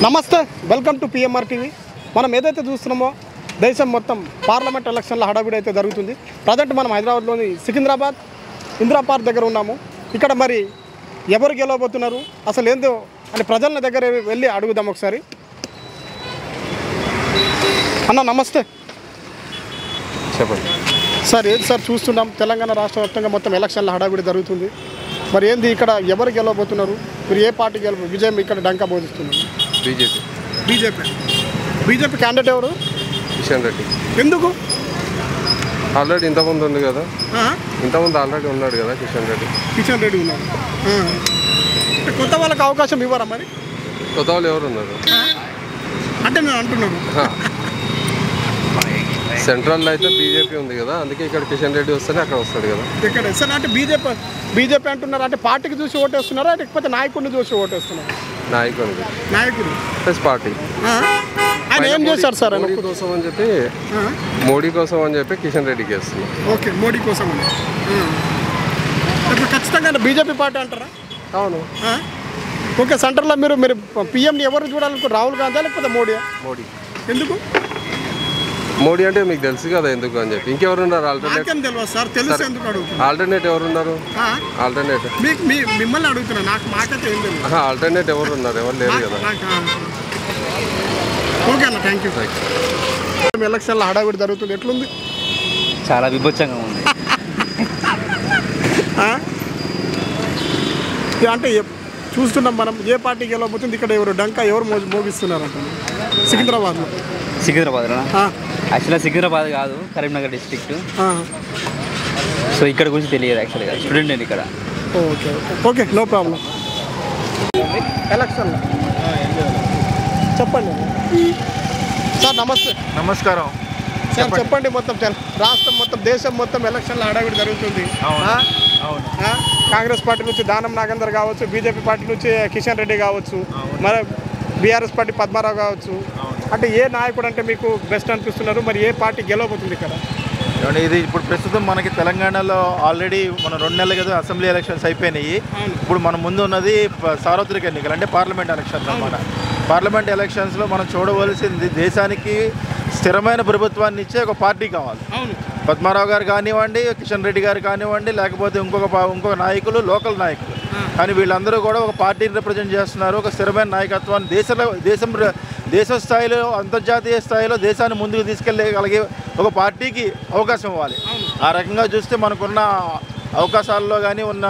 నమస్తే, welcome to PMR TV. మనం ఏదైతే చూస్తున్నామో దేశం మొత్తం పార్లమెంట్ ఎలక్షన్ల హడావిడి అయితే జరుగుతుంది. ప్రజెంట్ మనం హైదరాబాద్లోని సికింద్రాబాద్ ఇందిరా పార్క్ దగ్గర ఉన్నాము. ఇక్కడ మరి ఎవరు గెలవబోతున్నారు, అసలు ఏందో అని ప్రజల దగ్గర వెళ్ళి అడుగుదాం ఒకసారి. అన్న నమస్తే. చెప్పండి సార్. ఏంటి సార్ చూస్తున్నాం, తెలంగాణ రాష్ట్ర వ్యాప్తంగా మొత్తం ఎలక్షన్ల హడావిడి జరుగుతుంది. మరి ఏంది ఇక్కడ ఎవరు గెలవబోతున్నారు, మీరు ఏ పార్టీ విజయం ఇక్కడ డంకా బోధిస్తున్నారు? బీజేపీ క్యాండిడేట్ ఎవరు? కిషన్ రెడ్డి. ఎందుకు? ఆల్రెడీ ఇంతకుముందు ఉంది కదా, ఇంతకుముందు ఆల్రెడీ ఉన్నాడు కదా కిషన్ రెడ్డి ఉన్నారు. కొత్త వాళ్ళకి అవకాశం ఇవ్వరా మరి? కొత్త వాళ్ళు ఎవరు ఉన్నారు అంటే నేను అంటున్నాను, సెంట్రల్లో అయితే బీజేపీ ఉంది కదా, అందుకే ఇక్కడ కిషన్ రెడ్డి వస్తేనే అక్కడ వస్తాడు కదా. ఇక్కడ సార్ అంటే బీజేపీ అంటున్నారు, అంటే పార్టీకి చూసి ఓటేస్తున్నారా లేకపోతే నాయకుడిని చూసి ఓటేస్తున్నారు? నాయకుడు ప్లస్ పార్టీ. ఆయన ఏం చేశారు సార్? మోడీ కోసం అని చెప్పి కిషన్ రెడ్డికి వేస్తున్నారు. ఓకే, మోడీ కోసం అని. ఇప్పుడు ఖచ్చితంగా బీజేపీ పార్టీ అంటారా? అవును. ఓకే, సెంటర్లో మీరు పిఎంని ఎవరు చూడాలనుకుంటారు, రాహుల్ గాంధీ లేకపోతే మోడీ? ఎందుకు మోడీ అంటే మీకు తెలుసు కదా ఎందుకు అని చెప్పి. ఇంకెవరు ఉన్నారు ఆల్టర్నేట్ ఎవరు ఉన్నారు? మిమ్మల్ని అడుగుతున్నా, నాకు మాకైతే ఏం తెలియదు. ఆల్టర్నేట్ ఎవరు ఉన్నారు? ఎవరు లేరు కదా. ఓకే అన్న, థ్యాంక్ యూ. ఎలక్షన్లో హడావిడి జరుగుతుంది, ఎట్లుంది? చాలా విభత్సంగా ఉంది. అంటే చూస్తున్నాం మనం, ఏ పార్టీకి వెళ్ళబోతుంది, ఇక్కడ ఎవరు డంకా ఎవరు మోగిస్తున్నారు అంటే సికింద్రాబాద్లో. యాక్చువల్గా సికింద్రాబాద్ కాదు, కరీంనగర్ డిస్ట్రిక్ట్. సో ఇక్కడ గురించి తెలియదు యాక్చువల్గా, స్టూడెంట్ నేను ఇక్కడ. Okay okay, no problem. ఎలక్షన్లో చెప్పండి సార్. నమస్కారం సార్. చెప్పండి, మొత్తం రాష్ట్రం మొత్తం దేశం మొత్తం ఎలక్షన్లో హడావిడి జరుగుతుంది. కాంగ్రెస్ పార్టీ నుంచి దానం నాగేందర్ కావచ్చు, బీజేపీ పార్టీ నుంచి కిషన్ రెడ్డి కావచ్చు, మరి బీఆర్ఎస్ పార్టీ పద్మారావు కావచ్చు. అంటే ఏ నాయకుడు అంటే మీకు బెస్ట్ అనిపిస్తున్నారు, మరి ఏ పార్టీ గెలవబోతుంది ఇక్కడ? ఇది ఇప్పుడు ప్రస్తుతం మనకి తెలంగాణలో ఆల్రెడీ మన 2 నెలల కదా అసెంబ్లీ ఎలక్షన్స్ అయిపోయినాయి. ఇప్పుడు మన ముందు ఉన్నది సార్వత్రిక ఎన్నికలు, అంటే పార్లమెంట్ ఎలక్షన్స్ అన్నమాట. పార్లమెంట్ ఎలక్షన్స్లో మనం చూడవలసింది, దేశానికి స్థిరమైన ప్రభుత్వాన్ని ఇచ్చే ఒక పార్టీ కావాలి. పద్మారావు గారు కానివ్వండి, కిషన్ రెడ్డి గారు కానివ్వండి, లేకపోతే ఇంకొక నాయకులు, లోకల్ నాయకులు, కానీ వీళ్ళందరూ కూడా ఒక పార్టీని రిప్రజెంట్ చేస్తున్నారు. ఒక స్థిరమైన నాయకత్వాన్ని దేశ స్థాయిలో, అంతర్జాతీయ స్థాయిలో దేశాన్ని ముందుకు తీసుకెళ్ళగలిగే ఒక పార్టీకి అవకాశం ఇవ్వాలి. ఆ రకంగా చూస్తే మనకున్న అవకాశాల్లో కానీ, ఉన్న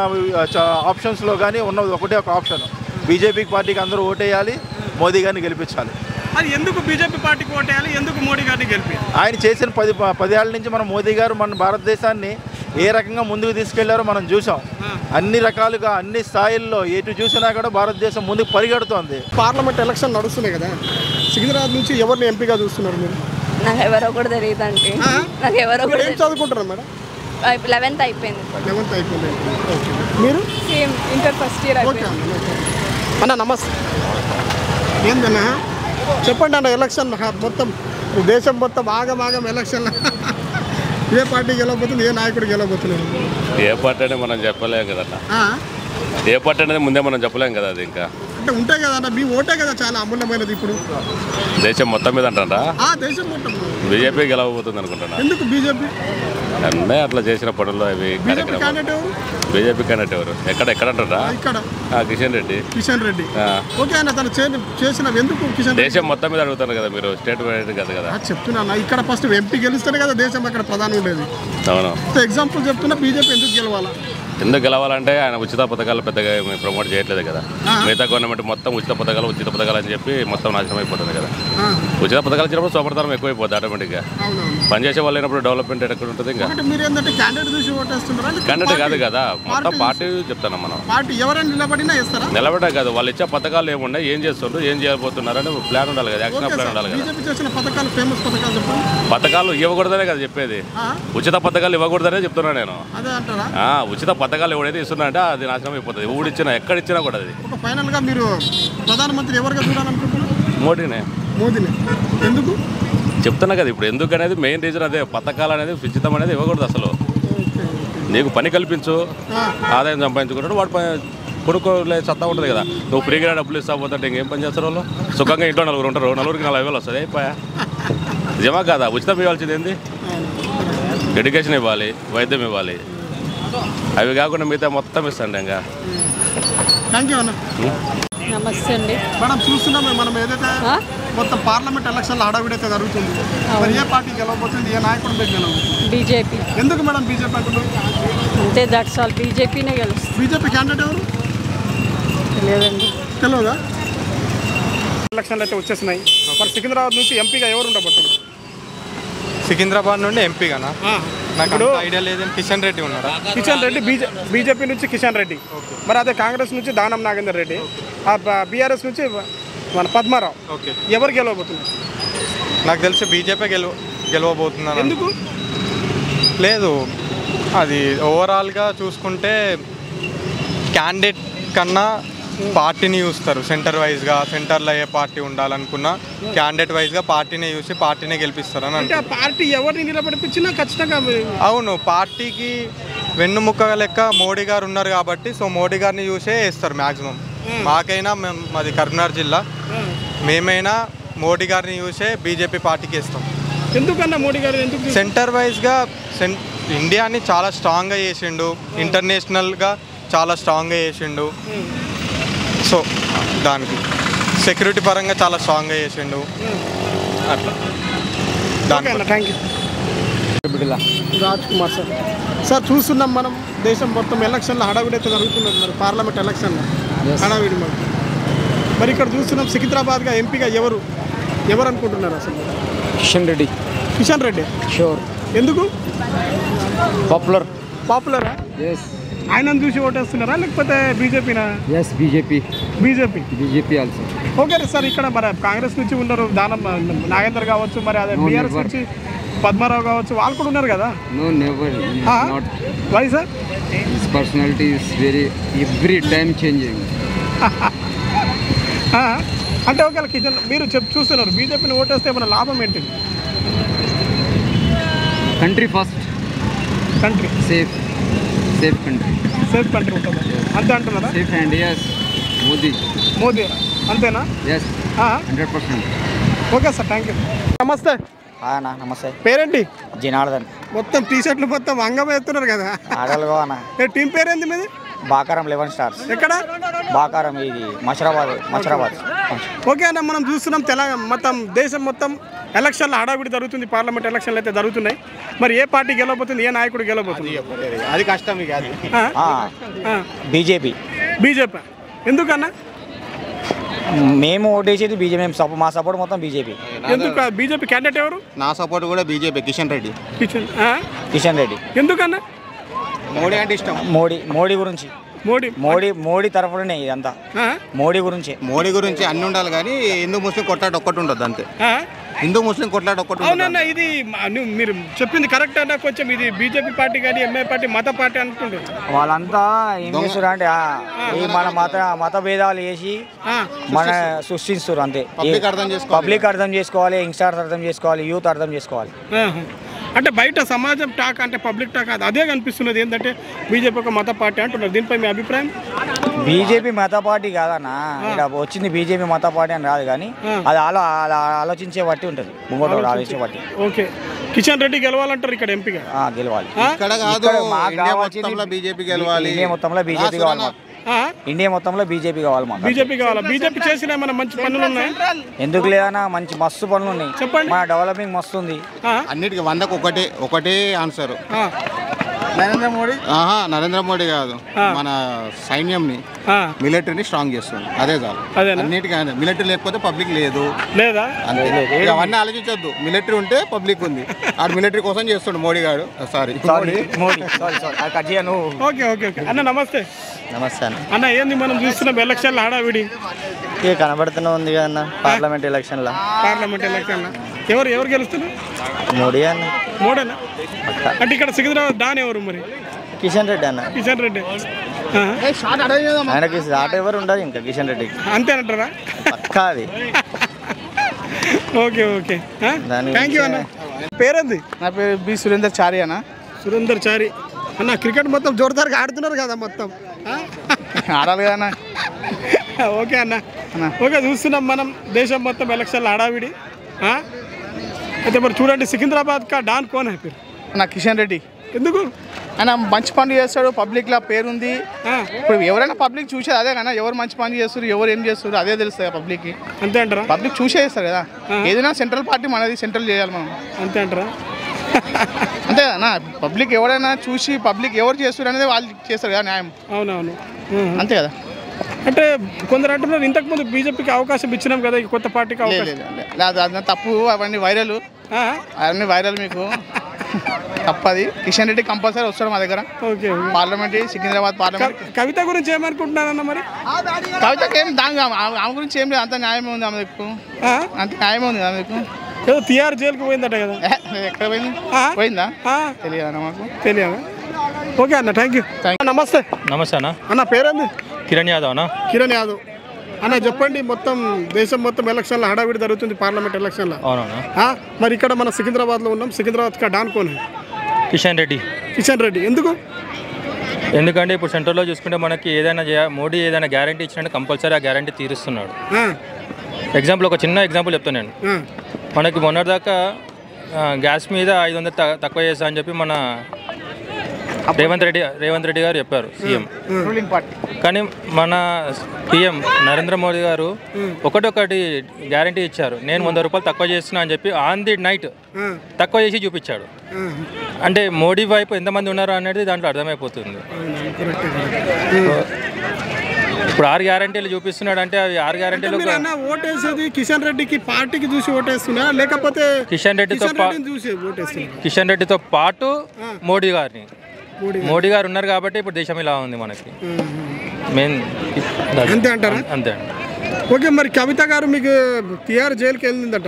ఆప్షన్స్లో కానీ ఉన్నది ఒకటే ఒక ఆప్షన్, బీజేపీ పార్టీకి అందరూ ఓటేయాలి, మోదీ గారిని గెలిపించాలి. అది ఎందుకు బీజేపీ పార్టీకి ఓటేయాలి, ఎందుకు మోడీ గారిని గెలిపించాలి? ఆయన చేసిన 10 ఏళ్ల నుంచి మన మోదీ గారు మన భారతదేశాన్ని ఏ రకంగా ముందుకు తీసుకెళ్లారో మనం చూసాం. అన్ని రకాలుగా, అన్ని స్థాయిల్లో ఎటు చూసినా కూడా భారతదేశం ముందుకు పరిగెడుతోంది. పార్లమెంట్ ఎలక్షన్ నడుస్తున్నాయి కదా, సికింద్రాబాద్ నుంచి ఎవరిని ఎంపీగా చూస్తున్నారు మీరు? నాకు ఎవరో కూడా తెలియదు అంటే. నాకు ఎవరో కూడా. ఏం చదువుకుంటారు మేడం? 11th అయిపోయింది. 11th అయిపోయింది. మీరు? Same inter first year okay అన్న, నమస్తే. ఏందన్నా చెప్పండి అన్న, ఎలక్షన్ మొత్తం దేశం మొత్తం ఆగం ఎలక్షన్, ఏ పార్టీ గెలవబోతుంది, ఏ నాయకుడు గెలవబోతున్నారు? ఏ పార్టీ అనేది మనం చెప్పలేం కదా, ఏ పార్టీ అనేది ముందే మనం చెప్పలేం కదా. అది ఇంకా అంటే ఉంటాయి కదా అన్న, మీ ఓటే కదా చాలా అమూల్యమైనది ఇప్పుడు దేశం మొత్తం మీద అంటారా? దేశం మొత్తం బీజేపీ గెలవబోతుంది అనుకుంటున్నా. ఎందుకు బీజేపీ? అన్నీ అట్లా చేసిన పనులు అవి. బీజేపీ క్యాండిడేట్ ఎవరు? ఎక్కడ అంటారా? ఇక్కడ కిషన్ రెడ్డి. ఓకే అన్న, తను చేసిన ఎందుకు కిషన్? దేశం మొత్తం మీద అడుగుతారు కదా మీరు, స్టేట్ వైడ్ కాదు కదా. చెప్తున్నా, ఇక్కడ ఫస్ట్ ఎంపీ గెలిస్తేనే కదా దేశం అక్కడ ప్రధాని ఉండేది. అవును, ఎగ్జాంపుల్ చెప్తున్నా, బీజేపీ ఎందుకు గెలవాలా? ఎందుకు గెలవాలంటే ఆయన ఉచిత పథకాలు పెద్దగా ప్రమోట్ చేయట్లేదు కదా. మిగతా గవర్నమెంట్ మొత్తం ఉచిత పథకాలు అని చెప్పి మొత్తం నాశనం అయిపోతుంది కదా. ఉచిత పథకాలు ఇచ్చినప్పుడు సోపడతనం ఎక్కువైపోతుంది ఆటోమేటిక్గా. పనిచేసే వాళ్ళు అయినప్పుడు డెవలప్మెంట్ ఎక్కడ ఉంటుంది? ఇంకా క్యాండిడేట్ కాదు కదా, మొత్తం పార్టీ చెప్తాను మనం. నిలబడే కాదు, వాళ్ళు ఇచ్చే పథకాలు ఏమున్నాయి, ఏం చేస్తుండ్రు, ఏం చేయబోతున్నారు అని ప్లాన్ ఉండాలి కదా, యాక్షన్ ప్లాన్ ఉండాలి కదా. పథకాలు ఇవ్వకూడదనే కదా చెప్పేది, ఉచిత పథకాలు ఇవ్వకూడదనే చెప్తున్నా నేను. ఉచిత పథకాలు ఎవడైతే ఇస్తున్నా అంటే అది నాశనం అయిపోతుంది. ఊడిచ్చినా ఎక్కడిచ్చినా కూడా అది. ఫైనల్గా మీరు ప్రధానమంత్రి ఎవరుగా చూడాలనుకుంటున్నారు? మోడీనే. ఎందుకు చెప్తున్నా కదా, ఇప్పుడు ఎందుకు అనేది మెయిన్ రీజన్ అదే. పథకాలు అనేది ఉచితం అనేది ఇవ్వకూడదు అసలు. నీకు పని కల్పించు, ఆదాయం సంపాదించుకుంటాడు, వాడు కొనుక్కోలే సత్తా ఉంటుంది కదా. నువ్వు ఫ్రీగా డబ్బులు ఇస్తా పోతుంటే ఇంకేం పని చేస్తారు వాళ్ళు? సుఖంగా ఇంట్లో నలుగురు ఉంటారు, నలుగురికి 40,000 వస్తుంది, అయిపోయా. నిజమా కాదా? ఉచితం ఇవ్వాల్సింది ఏంది? ఎడ్యుకేషన్ ఇవ్వాలి, వైద్యం ఇవ్వాలి, అవి కాకుండా మిగతా మొత్తం ఇస్తాండి. ఇంకా థ్యాంక్ యూ అన్న. నమస్తే అండి. మేడం చూస్తున్నాం మనం ఏదైతే మొత్తం పార్లమెంట్ ఎలక్షన్లో హడావిడి అయితే జరుగుతుంది. మరి ఏ పార్టీ గెలవబోతుంది, ఏ నాయకుడు గెలవబోతుంది? బీజేపీ. ఎందుకు మేడం బీజేపీ అంటున్నారు? అంతే, దట్స్ ఆల్. బీజేపీనే గెలుస్తుంది. బీజేపీ క్యాండిడేట్ ఎవరు లేదండి, తెలియదా? ఎలక్షన్లు అయితే వచ్చేసినాయి. మరి సికింద్రాబాద్ నుంచి ఎంపీగా ఎవరు ఉండబోతుంది? సికింద్రాబాద్ నుండి ఎంపీగానా? నాకు ఐడియా లేదని. కిషన్ రెడ్డి ఉన్నారా? కిషన్ రెడ్డి బీజేపీ నుంచి కిషన్ రెడ్డి. మరి అదే కాంగ్రెస్ నుంచి దానం నాగేందర్ రెడ్డి, బీఆర్ఎస్ నుంచి మన పద్మారావు. ఓకే, ఎవరు గెలవబోతున్నారు? నాకు తెలిసి బీజేపీ గెలవబోతున్నాను. ఎందుకు? లేదు, అది ఓవరాల్గా చూసుకుంటే క్యాండిడేట్ కన్నా పార్టీని చూస్తారు. సెంటర్ వైజ్గా, సెంటర్లో ఏ పార్టీ ఉండాలనుకున్నా క్యాండిడేట్ వైజ్గా పార్టీని చూసి పార్టీనే గెలిపిస్తారు అని అంటే పార్టీ ఎవరిని నిలబడిపించినా ఖచ్చితంగా. అవును, పార్టీకి వెన్నుముక్క లెక్క మోడీ గారు ఉన్నారు కాబట్టి, సో మోడీ గారిని చూసే వేస్తారు మ్యాక్సిమం. మాకైనా మాది కరీంనగర్ జిల్లా, మేమైనా మోడీ గారిని చూసే బీజేపీ పార్టీకి ఇస్తాం. ఎందుకన్నా మోడీ గారు ఎందుకు? సెంటర్ వైజ్గా ఇండియాని చాలా స్ట్రాంగ్గా చేసిండు, ఇంటర్నేషనల్గా చాలా స్ట్రాంగ్గా చేసిండు. సో దానికి సెక్యూరిటీ పరంగా చాలా స్ట్రాంగ్గా చేసిండు. అట్లా thank you. Raj Kumar sir. Sir చూస్తున్నాం మనం దేశం మొత్తం ఎలక్షన్లో హడావిడి అయితే జరుగుతున్నది. మరి పార్లమెంట్ ఎలక్షన్లో హడావిడి మరి ఇక్కడ చూస్తున్నాం సికింద్రాబాద్గా ఎంపీగా ఎవరు అనుకుంటున్నారు అసలు? కిషన్ రెడ్డి. కిషన్ రెడ్డి షూర్. ఎందుకు? పాపులరా? ఆయనను చూసి ఓటేస్తున్నారా లేకపోతే బీజేపీనా? BJP also. Okay sir. ఇక్కడ మరి కాంగ్రెస్ నుంచి ఉన్నారు, దానం నాగేందర్ కావచ్చు, మరి అదే బీఆర్ఎస్ నుంచి పద్మారావు కావచ్చు, వాళ్ళు కూడా ఉన్నారు కదా. No, never. Not. Why sir? His personality is every time changing. అంటే ఒకవేళ కిషన్ మీరు చూస్తున్నారు బీజేపీని ఓటేస్తే ఏమైనా లాభం ఏంటి? Country first. Country Safe country. Safe country ఉంటుంది అంతే అంటున్నారా? Safe and yes, మోదీ అంతేనా? yes, 100%. Okay sir, thank you. నమస్తే. నమస్తే. పేరేంటి? జనార్దన్. మొత్తం టీషర్ట్లు మొత్తం అంగం వేస్తున్నారు కదా. ఆడలుగా అన్న. టీం పేరేంది మీది? బాకారం 11 స్టార్స్. ఎక్కడ? బాకారం, ఇది మషరాబాద్. ఓకే అన్న, మనం చూస్తున్నాం తెలంగాణ మొత్తం దేశం మొత్తం ఎలక్షన్లు హడావిడి జరుగుతుంది. పార్లమెంట్ ఎలక్షన్లు అయితే జరుగుతున్నాయి. మరి ఏ పార్టీ గెలవబోతుంది, ఏ నాయకుడు గెలవబోతుంది? అది కష్టం. ఇక అది బీజేపీ. ఎందుకన్నా? మేము ఓటేసేది బీజేపీ. మా సపోర్ట్ మొత్తం బీజేపీ. ఎందుకు? బీజేపీ క్యాండిడేట్ ఎవరు? నా సపోర్ట్ కూడా బీజేపీ, కిషన్ రెడ్డి. కిషన్ రెడ్డి. ఎందుకన్నా? మోడీ అంటే ఇష్టం. మోడీ గురించి. మోడీ తరఫునే ఇదంతా. మోడీ గురించి అన్ని ఉండాలి, కానీ హిందూ ముస్లిం కొట్లాట ఒక్కటి ఉండదు అంతే. హిందూ ముస్లిం కొట్లాట ఒక్కటి. అవునన్నా, ఇది మీరు చెప్పింది కరెక్ట్ అన్న. కొంచెం ఇది బీజేపీ పార్టీ కానీ ఎంఐ పార్టీ మత పార్టీ అంటుంటారు. వాళ్ళంతా ఏం చేస్తారు అంటే మన మత భేదాలు వేసి మన సృష్టిస్తారు అంతే. పబ్లిక్ అర్థం చేసుకోవాలి, యంగ్స్టర్స్ అర్థం చేసుకోవాలి, యూత్ అర్థం చేసుకోవాలి. అంటే బయట సమాజం టాక్ అంటే పబ్లిక్ టాక్ అదే కనిపిస్తున్నది. ఏంటంటే బీజేపీ ఒక మత పార్టీ అంటున్నారు. దీనిపై మీ అభిప్రాయం? బీజేపీ మత పార్టీ కాదన్నా, ఇక్కడ వచ్చింది బీజేపీ మత పార్టీ అని రాదు, కానీ అది ఆలోచించే బట్టి ఉంటుంది. ముంగోట ఆలోచించే బట్టి. ఓకే, కిషన్ రెడ్డి గెలవాలంటారు ఇక్కడ ఎంపీగా? గెలవాలి. బీజేపీ గెలవాలి. ఇండియా మొత్తంలో బీజేపీ కావాలి. ఇండియా మొత్తంలో బీజేపీ కావాలి. బీజేపీ కావాలా? బీజేపీ చేసిన ఏమైనా మంచి పనులు ఉన్నాయి? ఎందుకు లేదన్నా, మంచి మస్తు పనులు ఉన్నాయి. చెప్పండి. మన డెవలపింగ్ మస్తు ఉంది. అన్నిటికీ 100కు ఒకటే ఆన్సర్. నరేంద్ర మోడీ కాదు, మన సైన్యంని, మిలిటరీని స్ట్రాంగ్ చేస్తుంది. అదే చాలు. అన్నిటికీ మిలిటరీ లేకపోతే పబ్లిక్ లేదు లేదా? అవన్నీ ఆలోచించొద్దు. మిలిటరీ ఉంటే పబ్లిక్ ఉంది. ఆ మిలిటరీ కోసం చేస్తుండు మోడీ గారు. సారీ. ఓకే ఓకే ఓకే అన్న, నమస్తే. నమస్తే అన్న. ఏంది మనం చూస్తున్నాం ఎలక్షన్ల హడావిడి కనబడుతూనే ఉంది కదన్న. పార్లమెంట్ ఎలక్షన్లో ఎవరు గెలుస్తున్నారు? మోడీనా? అంటే ఇక్కడ సికింద్రాబాద్ డాన్ ఎవరు మరి? కిషన్ రెడ్డి అన్న. కిషన్ రెడ్డి ఆయనకి షాట్ ఎవరు ఉండదు ఇంకా కిషన్ రెడ్డికి. అంతేనంటారా? పక్కా అది. ఓకే ఓకే, థ్యాంక్ యూ అన్న. పేరేంది? నా పేరు బి సురేందర్ చారి అన్న. సురేందర్ చారి అన్న. క్రికెట్ మొత్తం జోరుదారుగా ఆడుతున్నారు కదా మొత్తం. ఆడాలి కదా ఓకే అన్న ఓకే చూస్తున్నాం మనం దేశం మొత్తం ఎలక్షన్ల హడావిడి అయితే మరి చూడండి సికింద్రాబాద్ కా డాన్ కోన్ హై ఫిర్ నా కిషన్ రెడ్డి ఎందుకు ఆయన మంచి పనులు చేస్తాడు, పబ్లిక్లో పేరుంది. ఇప్పుడు ఎవరైనా పబ్లిక్ చూసేది అదే కదా, ఎవరు మంచి పనులు చేస్తారు ఎవరు ఏం చేస్తారు అదే తెలుస్తుంది పబ్లిక్కి. అంతే అంటారా? పబ్లిక్ చూసేస్తారు కదా, ఏదైనా సెంట్రల్ పార్టీ మనది, సెంట్రల్ చేయాలి మనం. అంతే అంటారా? అంతే కదా, పబ్లిక్ ఎవరైనా చూసి పబ్లిక్ ఎవరు చేస్తారు అనేది వాళ్ళు చేస్తారు కదా న్యాయం. అవునవును అంతే కదా. అంటే కొందరు అంటున్నారు ఇంతకుముందు బీజేపీకి అవకాశం ఇచ్చినాం కదా ఈ కొత్త పార్టీకి అవకాశం. లేదు అది తప్పు, అవన్నీ వైరల్, అవన్నీ వైరల్ మీకు తప్పది. కిషన్ రెడ్డి కంపల్సరీ వస్తాడు మా దగ్గర. Okay parliament, Secunderabad parliament. Kavitha గురించి ఏమనుకుంటున్నారన్న మరి? కవితకి ఏం దాని ఆమె గురించి ఏం లేదు, అంత న్యాయమే ఉంది ఆమె మీకు, అంత న్యాయమే ఉంది కదా మీకు. ఏదో తిహార్ జైలుకి పోయిందట కదా, ఎక్కడ పోయింది? పోయిందా తెలియదు మాకు, తెలియదా? ఓకే అన్న, థ్యాంక్ యూ. నమస్తే. నమస్తే అన్న. అన్న పేరేంది? కిరణ్ యాదవ్ అన్న. కిరణ్ యాదవ్ అన్న, చెప్పండి మొత్తం దేశం మొత్తం ఎలక్షన్లో హడావిడి జరుగుతుంది, పార్లమెంట్ ఎలక్షన్లో. అవునన్నా. మరి ఇక్కడ మన సికింద్రాబాద్లో ఉన్నాం, సికింద్రాబాద్ కా డాన్ కోన్ కిషన్ రెడ్డి. కిషన్ రెడ్డి ఎందుకు? ఎందుకంటే ఇప్పుడు సెంటర్లో చూసుకుంటే మనకి ఏదైనా మోడీ ఏదైనా గ్యారంటీ ఇచ్చినట్టు కంపల్సరీ ఆ గ్యారంటీ తీరుస్తున్నాడు. ఎగ్జాంపుల్, ఒక చిన్న ఎగ్జాంపుల్ చెప్తాను నేను. మనకి మొన్నటిదాకా గ్యాస్ మీద 500 తక్కువ చేస్తా అని చెప్పి మన రేవంత్ రెడ్డి గారు చెప్పారు, సీఎం. కానీ మన పిఎం నరేంద్ర మోదీ గారు ఒకటి గ్యారంటీ ఇచ్చారు, నేను 100 రూపాయలు తక్కువ చేస్తున్నా అని చెప్పి ఆన్ ది నైట్ తక్కువ చేసి చూపించాడు. అంటే మోడీ వైపు ఎంతమంది ఉన్నారు అనేది దాంట్లో అర్థమైపోతుంది. ఇప్పుడు 6 గ్యారంటీలు చూపిస్తున్నాడు అంటే అవి 6 గ్యారంటీలు. ఓటేసేది కిషన్ రెడ్డికి పార్టీకి చూసి ఓటేస్తున్నా లేకపోతే కిషన్ రెడ్డితో పాటు మోడీ గారిని? మోడీ గారు ఉన్నారు కాబట్టి ఇప్పుడు దేశం ఇలా ఉంది మనకి. మెయిన్ అంతే అంటారా? అంతే. ఓకే, మరి కవిత గారు మీకు తిహార్ జైలుకి వెళ్ళిందట,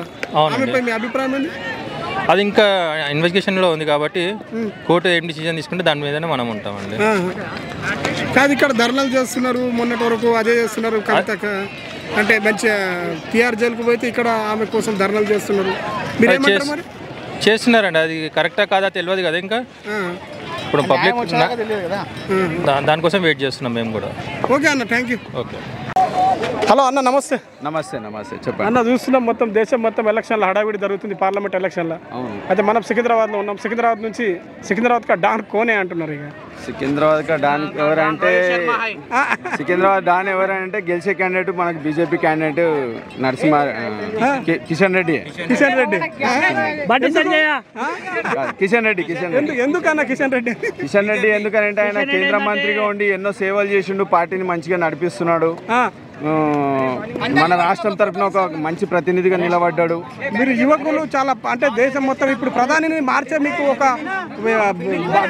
మీ అభిప్రాయం ఏంటి? అది ఇంకా ఇన్వెస్టిగేషన్లో ఉంది కాబట్టి కోర్టు ఏం డిసిజన్ తీసుకుంటే దాని మీదనే మనం ఉంటామండి. కాదు, ఇక్కడ ధర్నాలు చేస్తున్నారు మొన్నటి వరకు, అదే చేస్తున్నారు కవిత అంటే మంచిగా తిహార్ జైలుకు పోతే ఇక్కడ ఆమె కోసం ధర్నాలు చేస్తున్నారు, చేస్తున్నారండి. అది కరెక్టా కాదా తెలియదు కదా ఇంకా. ఇప్పుడు పబ్లిక్ దానికోసం వెయిట్ చేస్తున్నాం మేము కూడా. ఓకే అన్న, థ్యాంక్ యూ. ఓకే. హలో అన్న, నమస్తే. నమస్తే. చెప్పండి అన్న. చూస్తున్నాం మొత్తం దేశం మొత్తం ఎలక్షన్లో హడావిడి జరుగుతుంది, పార్లమెంట్ ఎలక్షన్లో. అయితే మనం సికింద్రాబాద్లో ఉన్నాం. సికింద్రాబాద్ నుంచి సికింద్రాబాద్ కా డాన్ కోనే అంటున్నారు. ఇక సికింద్రాబాద్ కా డాన్ ఎవరంటే, సికింద్రాబాద్ డాన్ ఎవరంటే గెలిచే క్యాండిడేట్ మనకు బీజేపీ క్యాండిడేట్ కిషన్ రెడ్డి. ఎందుకన్నా కిషన్ రెడ్డి ఎందుకంటే ఆయన కేంద్ర మంత్రిగా ఉండి ఎన్నో సేవలు చేసిండు, పార్టీని మంచిగా నడిపిస్తున్నాడు, మన రాష్ట్రం తరఫున ఒక మంచి ప్రతినిధిగా నిలబడ్డాడు. మీరు యువకులు చాలా, అంటే దేశం మొత్తం ఇప్పుడు ప్రధానిని మార్చే మీకు ఒక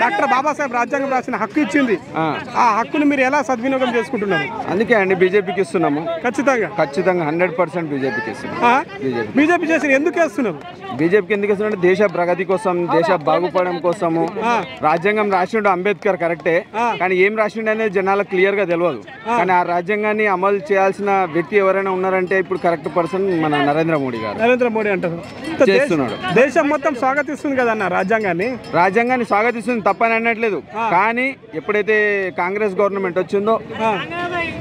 డాక్టర్ బాబాసాహెబ్ రాజ్యాంగం రాసిన హక్కు ఇచ్చింది, ఆ హక్కుని మీరు ఎలా సద్వినియోగం చేసుకుంటున్నారు? అందుకే అండి బీజేపీకి ఇస్తున్నాము. ఖచ్చితంగా 100% బీజేపీకి ఇస్తున్నాము. బీజేపీ చేసి ఎందుకు వేస్తున్నారు? బీజేపీకి ఎందుకు ఇస్తున్నారు? దేశ ప్రగతి కోసం, దేశ బాగుపడడం కోసము. రాజ్యాంగం రాసిండు అంబేద్కర్ కరెక్టే, కానీ ఏం రాసిండు అనేది జనాలకు క్లియర్ గా తెలియదు. కానీ ఆ రాజ్యాంగాన్ని అమలు చేయాల్సిన వ్యక్తి ఎవరైనా ఉన్నారంటే ఇప్పుడు కరెక్ట్ పర్సన్ మన నరేంద్ర మోడీ గారు. నరేంద్ర మోడీ అంటారు చేస్తున్నాడు. దేశం మొత్తం స్వాగతిస్తుంది కదన్న రాజ్యాంగాన్ని స్వాగతిస్తుంది, తప్పని అనట్లేదు. కానీ ఎప్పుడైతే కాంగ్రెస్ గవర్నమెంట్ వచ్చిందో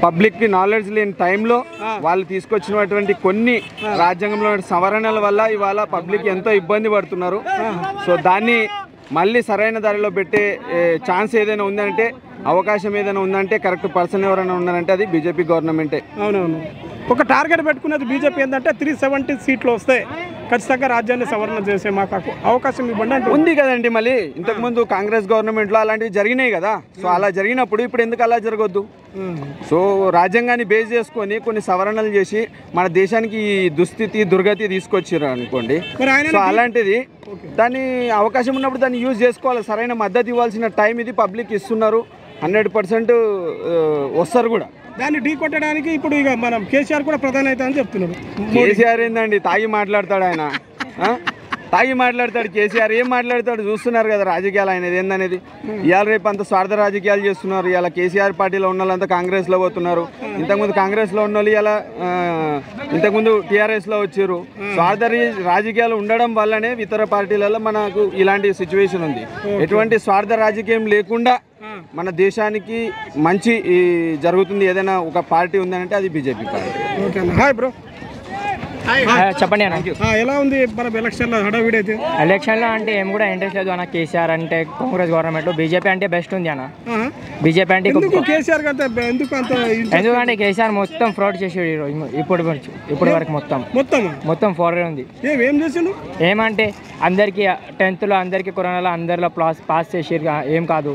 పబ్లిక్ కి నాలెడ్జ్ లేని టైంలో వాళ్ళు తీసుకొచ్చినటువంటి కొన్ని రాజ్యాంగంలో సవరణల వల్ల ఇవాళ పబ్లిక్ ఎంతో ఇబ్బంది పడుతున్నారు. సో దాన్ని మళ్ళీ సరైన దారిలో పెట్టే ఛాన్స్ ఏదైనా ఉందంటే, అవకాశం ఏదైనా ఉందంటే, కరెక్ట్ పర్సన్ ఎవరైనా ఉన్నారంటే అది బీజేపీ గవర్నమెంటే. అవునవును. ఒక టార్గెట్ పెట్టుకున్నది బీజేపీ ఏంటంటే 370 సీట్లు వస్తే ఖచ్చితంగా రాజ్యాన్ని సవరణ చేసే మాకు అవకాశం ఇవ్వండి అంటే ఉంది కదండి. మళ్ళీ ఇంతకుముందు కాంగ్రెస్ గవర్నమెంట్లో అలాంటివి జరిగినాయి కదా. సో అలా జరిగినప్పుడు ఇప్పుడు ఎందుకు అలా జరగొద్దు? సో రాజ్యాంగాన్ని బేస్ చేసుకొని కొన్ని సవరణలు చేసి మన దేశానికి ఈ దుస్థితి దుర్గతి తీసుకొచ్చారు అనుకోండి. సో అలాంటిది దాన్ని అవకాశం ఉన్నప్పుడు దాన్ని యూజ్ చేసుకోవాలి. సరైన మద్దతు ఇవ్వాల్సిన టైం ఇది, పబ్లిక్ ఇస్తున్నారు, 100% వస్తారు కూడా. దాన్ని ఢీ కొట్టడానికి ఇప్పుడు ఇక మనం కేసీఆర్ కూడా ప్రధాని అవుతామని చెప్తున్నారు. కేసీఆర్ ఏందండి, తాగి మాట్లాడతాడు ఆయన, తాగి మాట్లాడతాడు కేసీఆర్. ఏం మాట్లాడతాడు చూస్తున్నారు కదా రాజకీయాలు ఆయనది ఏందనేది. ఇవాళ రేపు అంత స్వార్థ రాజకీయాలు చేస్తున్నారు. ఇలా కేసీఆర్ పార్టీలో ఉన్న వాళ్ళంతా కాంగ్రెస్లో పోతున్నారు. ఇంతకుముందు కాంగ్రెస్లో ఉన్న వాళ్ళు ఇలా ఇంతకుముందు టీఆర్ఎస్లో వచ్చారు. స్వార్థ రాజకీయాలు ఉండడం వల్లనే ఇతర పార్టీలలో మనకు ఇలాంటి సిచ్యువేషన్ ఉంది. ఎటువంటి స్వార్థ రాజకీయం లేకుండా మన దేశానికి మంచి జరుగుతుంది ఏదైనా ఒక పార్టీ ఉందంటే అది బీజేపీ పార్టీ. ఓకే అన్న. Hi bro. చెప్పండి అన్న. ఎలా ఉంది మన ఎలక్షన్లో హడావిడి అయితే? ఎలక్షన్లో అంటే ఏం కూడా ఇంట్రెస్ట్ లేదు అన్న. కేసీఆర్ అంటే కాంగ్రెస్ గవర్నమెంట్, బీజేపీ అంటే బెస్ట్ ఉంది అన్న. బీజేపీ అంటే కేసీఆర్ ఎందుకంటే కేసీఆర్ మొత్తం ఫ్రాడ్ చేసాడు ఇప్పుడు వరకు మొత్తం ఫారెన్ ఉంది. ఏం చేసిండు? ఏమంటే అందరికి 10th లో అందరికి కరోనాలో అందరిలో పాస్ చేసారు, ఏం కాదు.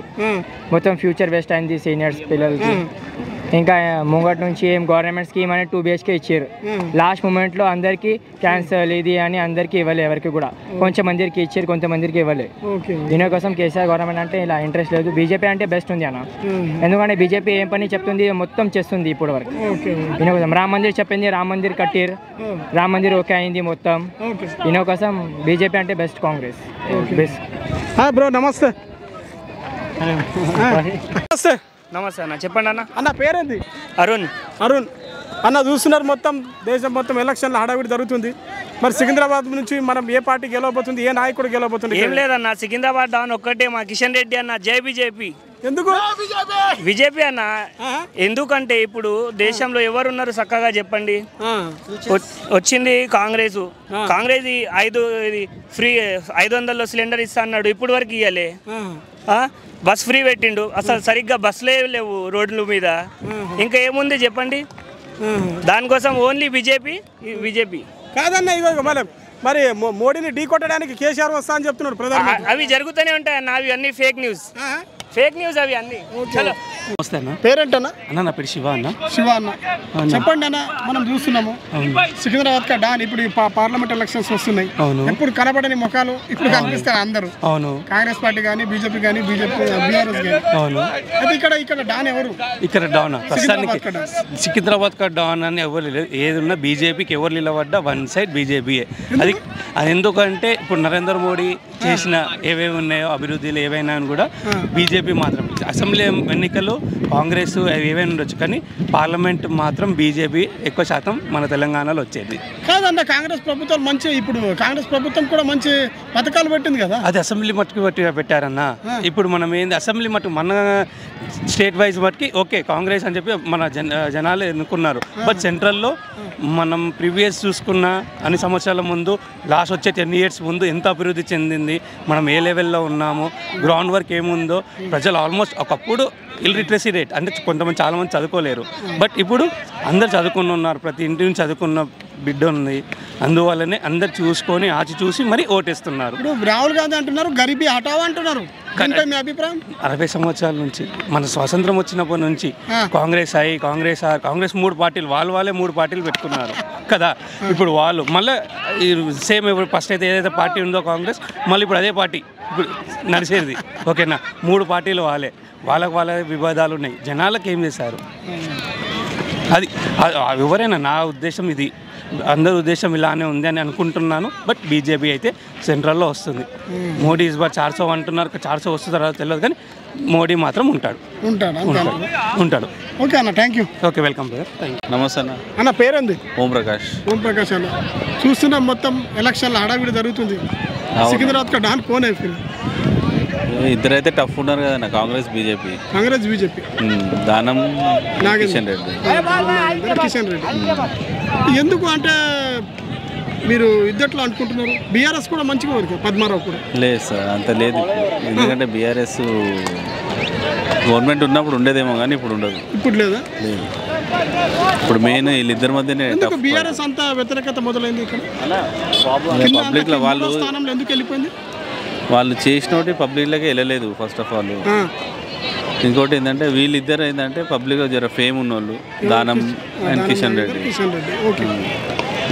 మొత్తం ఫ్యూచర్ వేస్ట్ అయింది సీనియర్స్ పిల్లలకి. ఇంకా ముంగటి నుంచి ఏం గవర్నమెంట్ స్కీమ్ అని 2 BHK ఇచ్చారు. లాస్ట్ మూమెంట్లో అందరికీ క్యాన్సర్ ఇది అని అందరికీ ఇవ్వలేదు, ఎవరికి కూడా. కొంచెం మందికి ఇచ్చారు, కొంతమందికి ఇవ్వలేదు. దీనికోసం కేసీఆర్ గవర్నమెంట్ అంటే ఇలా ఇంట్రెస్ట్ లేదు. బీజేపీ అంటే బెస్ట్ ఉంది అన్న. ఎందుకంటే బీజేపీ ఏం పని చెప్తుంది మొత్తం చేస్తుంది ఇప్పుడు వరకు. దీనికోసం రామ మందిర్ చెప్పింది, రామ మందిర్ కట్టారు, రామ మందిర్ ఓకే అయింది మొత్తం. దీనికోసం బీజేపీ అంటే బెస్ట్, కాంగ్రెస్ బెస్ట్. బ్రో నమస్తే. నమస్తే. నమస్తే అన్న. చెప్పండి అన్న. అన్న పేరేంది? అరుణ్. అన్న చూస్తున్నారు మొత్తం దేశం మొత్తం ఎలక్షన్ల హడావిడి జరుగుతుంది. మరి సికింద్రాబాద్ నుంచి మనం ఏ పార్టీ గెలవబోతుంది, ఏ నాయకుడు గెలవబోతుంది? ఏం లేదన్న, సికింద్రాబాద్ డాన్ ఒక్కటే మా కిషన్ రెడ్డి అన్న. జై బీజేపీ. ఎందుకు బీజేపీ అన్న? ఎందుకంటే ఇప్పుడు దేశంలో ఎవరున్నారు చక్కగా చెప్పండి. వచ్చింది కాంగ్రెస్. ఫ్రీ 500 సిలిండర్ ఇస్తా అన్నాడు, ఇప్పుడు వరకు ఇవ్వలే. బస్ ఫ్రీ పెట్టిండు, అసలు సరిగ్గా బస్సులే లేవు రోడ్ల మీద. ఇంకా ఏముంది చెప్పండి? దానికోసం ఓన్లీ బీజేపీ కాదన్న. ఇగో మరి మోడీని ఢీ కొట్టడానికి కేసీఆర్ వస్తా అని చెప్తున్నాడు ప్రధాని. అవి జరుగుతూనే ఉంటాయన్న, అవి అన్ని ఫేక్ న్యూస్ అవి అన్ని. నమస్తే అన్న. పేరేంటన్నా? అన్న నా పేరు శివ అన్న. చెప్పండి అన్న. మనం చూస్తున్నాము సికింద్రాబాద్ కా డాన్ ఇప్పుడు పార్లమెంట్ ఎలక్షన్స్ వస్తున్నాయి. ఎప్పుడు కనబడని ముఖాలు ఇప్పుడు కనిపిస్తారు అందరూ. అవును. కాంగ్రెస్ పార్టీ కానీ బీజేపీ బీఆర్ఎస్ కానీ. అవును. అయితే ఇక్కడ డాన్ ఎవరు? ఇక్కడ డాన్ ప్రస్తుతానికి సికింద్రాబాద్ కా డాన్ అని ఎవరు లేదు. ఏదున్నా బీజేపీకి ఎవరు నిలబడ్డా వన్ సైడ్ బీజేపీయే. అది ఎందుకంటే ఇప్పుడు నరేంద్ర మోడీ చేసిన ఏవేవి ఉన్నాయో అభివృద్ధిలు ఏవైనా కూడా బీజేపీ మాత్రం. అసెంబ్లీ ఎన్నికలు కాంగ్రెస్ ఏవైనా ఉండొచ్చు, కానీ పార్లమెంట్ మాత్రం బీజేపీ ఎక్కువ శాతం మన తెలంగాణలో వచ్చేది. కాదన్న, కాంగ్రెస్ ప్రభుత్వం మంచి, ఇప్పుడు కాంగ్రెస్ ప్రభుత్వం కూడా మంచి పథకాలు పెట్టింది కదా. అది అసెంబ్లీ మట్టుకు పెట్టారన్న. ఇప్పుడు మనం ఏంది అసెంబ్లీ మట్టుకు మన స్టేట్ వైజ్ మట్టుకి ఓకే కాంగ్రెస్ అని చెప్పి మన జనాలు ఎన్నుకున్నారు. బట్ సెంట్రల్లో మనం ప్రీవియస్ చూసుకున్న అన్ని సంవత్సరాల ముందు లాస్ట్ వచ్చే 10 years ముందు ఎంత అభివృద్ధి చెందింది, మనం ఏ లెవెల్లో ఉన్నామో, గ్రౌండ్ వర్క్ ఏముందో, ప్రజలు ఆల్మోస్ట్ ఒకప్పుడు ఇల్లిటరసీ రేట్ అంటే కొంతమంది చాలామంది చదువుకోలేరు. బట్ ఇప్పుడు అందరు చదువుకుని ఉన్నారు, ప్రతి ఇంటి నుంచి చదువుకున్న బిడ్డ ఉంది. అందువల్లనే అందరు చూసుకొని చూసి మరి ఓటేస్తున్నారు. ఇప్పుడు రాహుల్ గాంధీ అంటున్నారు గరీబీ హటావో అంటున్నారు. మీ అభిప్రాయం? 60 సంవత్సరాల నుంచి మన స్వాతంత్రం వచ్చినప్పటి నుంచి కాంగ్రెస్ కాంగ్రెస్ 3 పార్టీలు వాళ్ళే 3 పార్టీలు పెట్టుకున్నారు కదా. ఇప్పుడు వాళ్ళు మళ్ళీ సేమ్ ఫస్ట్ అయితే ఏదైతే పార్టీ ఉందో కాంగ్రెస్, మళ్ళీ ఇప్పుడు అదే పార్టీ ఇప్పుడు నడిచేది. ఓకేనా, 3 పార్టీలు వాళ్ళ వివాదాలు ఉన్నాయి. జనాలకు ఏం చేశారు అది ఎవరైనా, నా ఉద్దేశం ఇది, అందరి ఉద్దేశం ఇలానే ఉంది అని అనుకుంటున్నాను. బట్ బీజేపీ అయితే సెంట్రల్లో వస్తుంది. మోడీ ఇస్ బార్ 400 అంటున్నారు, 400 వస్తుందో తర్వాత తెలియదు, కానీ మోడీ మాత్రం ఉంటాడు. ఓకే అన్న, thank you. Okay, welcome brother. నమస్తే అన్న. అన్న పేరేంది? ఓం ప్రకాష్ అన్న. చూస్తున్నాం మొత్తం ఎలక్షన్ల హడావిడి జరుగుతుంది. సికింద్రాబాద్ కా డాన్ కోన్ అయిపోయింది. ఇద్దరైతే టఫ్ ఉన్నారు కదా, కాంగ్రెస్ బీజేపీ. దానం కిషన్ రెడ్డి. ఎందుకు అంటే మీరు ఇద్దట్లో అనుకుంటున్నారు? బీఆర్ఎస్ కూడా మంచిగా వరకు, పద్మారావు కూడా లేదు సార్, అంత లేదు. ఎందుకంటే బీఆర్ఎస్ గవర్నమెంట్ ఉన్నప్పుడు ఉండేదేమో కానీ ఇప్పుడు ఉండదు. ఇప్పుడు లేదా? లేదు. ఇప్పుడు మెయిన్ వీళ్ళిద్దరి మధ్యనే బీఆర్ఎస్ అంతా వ్యతిరేకత మొదలైంది. పబ్లిక్ లో వాళ్ళు ఎందుకు వెళ్ళిపోయింది? వాళ్ళు చేసినోటి పబ్లిక్లోకి వెళ్ళలేదు ఫస్ట్ ఆఫ్ ఆల్. ఇంకోటి ఏంటంటే వీళ్ళిద్దరు ఏంటంటే పబ్లిక్లో జర ఫేమ్ ఉన్నోళ్ళు, దానం అండ్ కిషన్ రెడ్డి.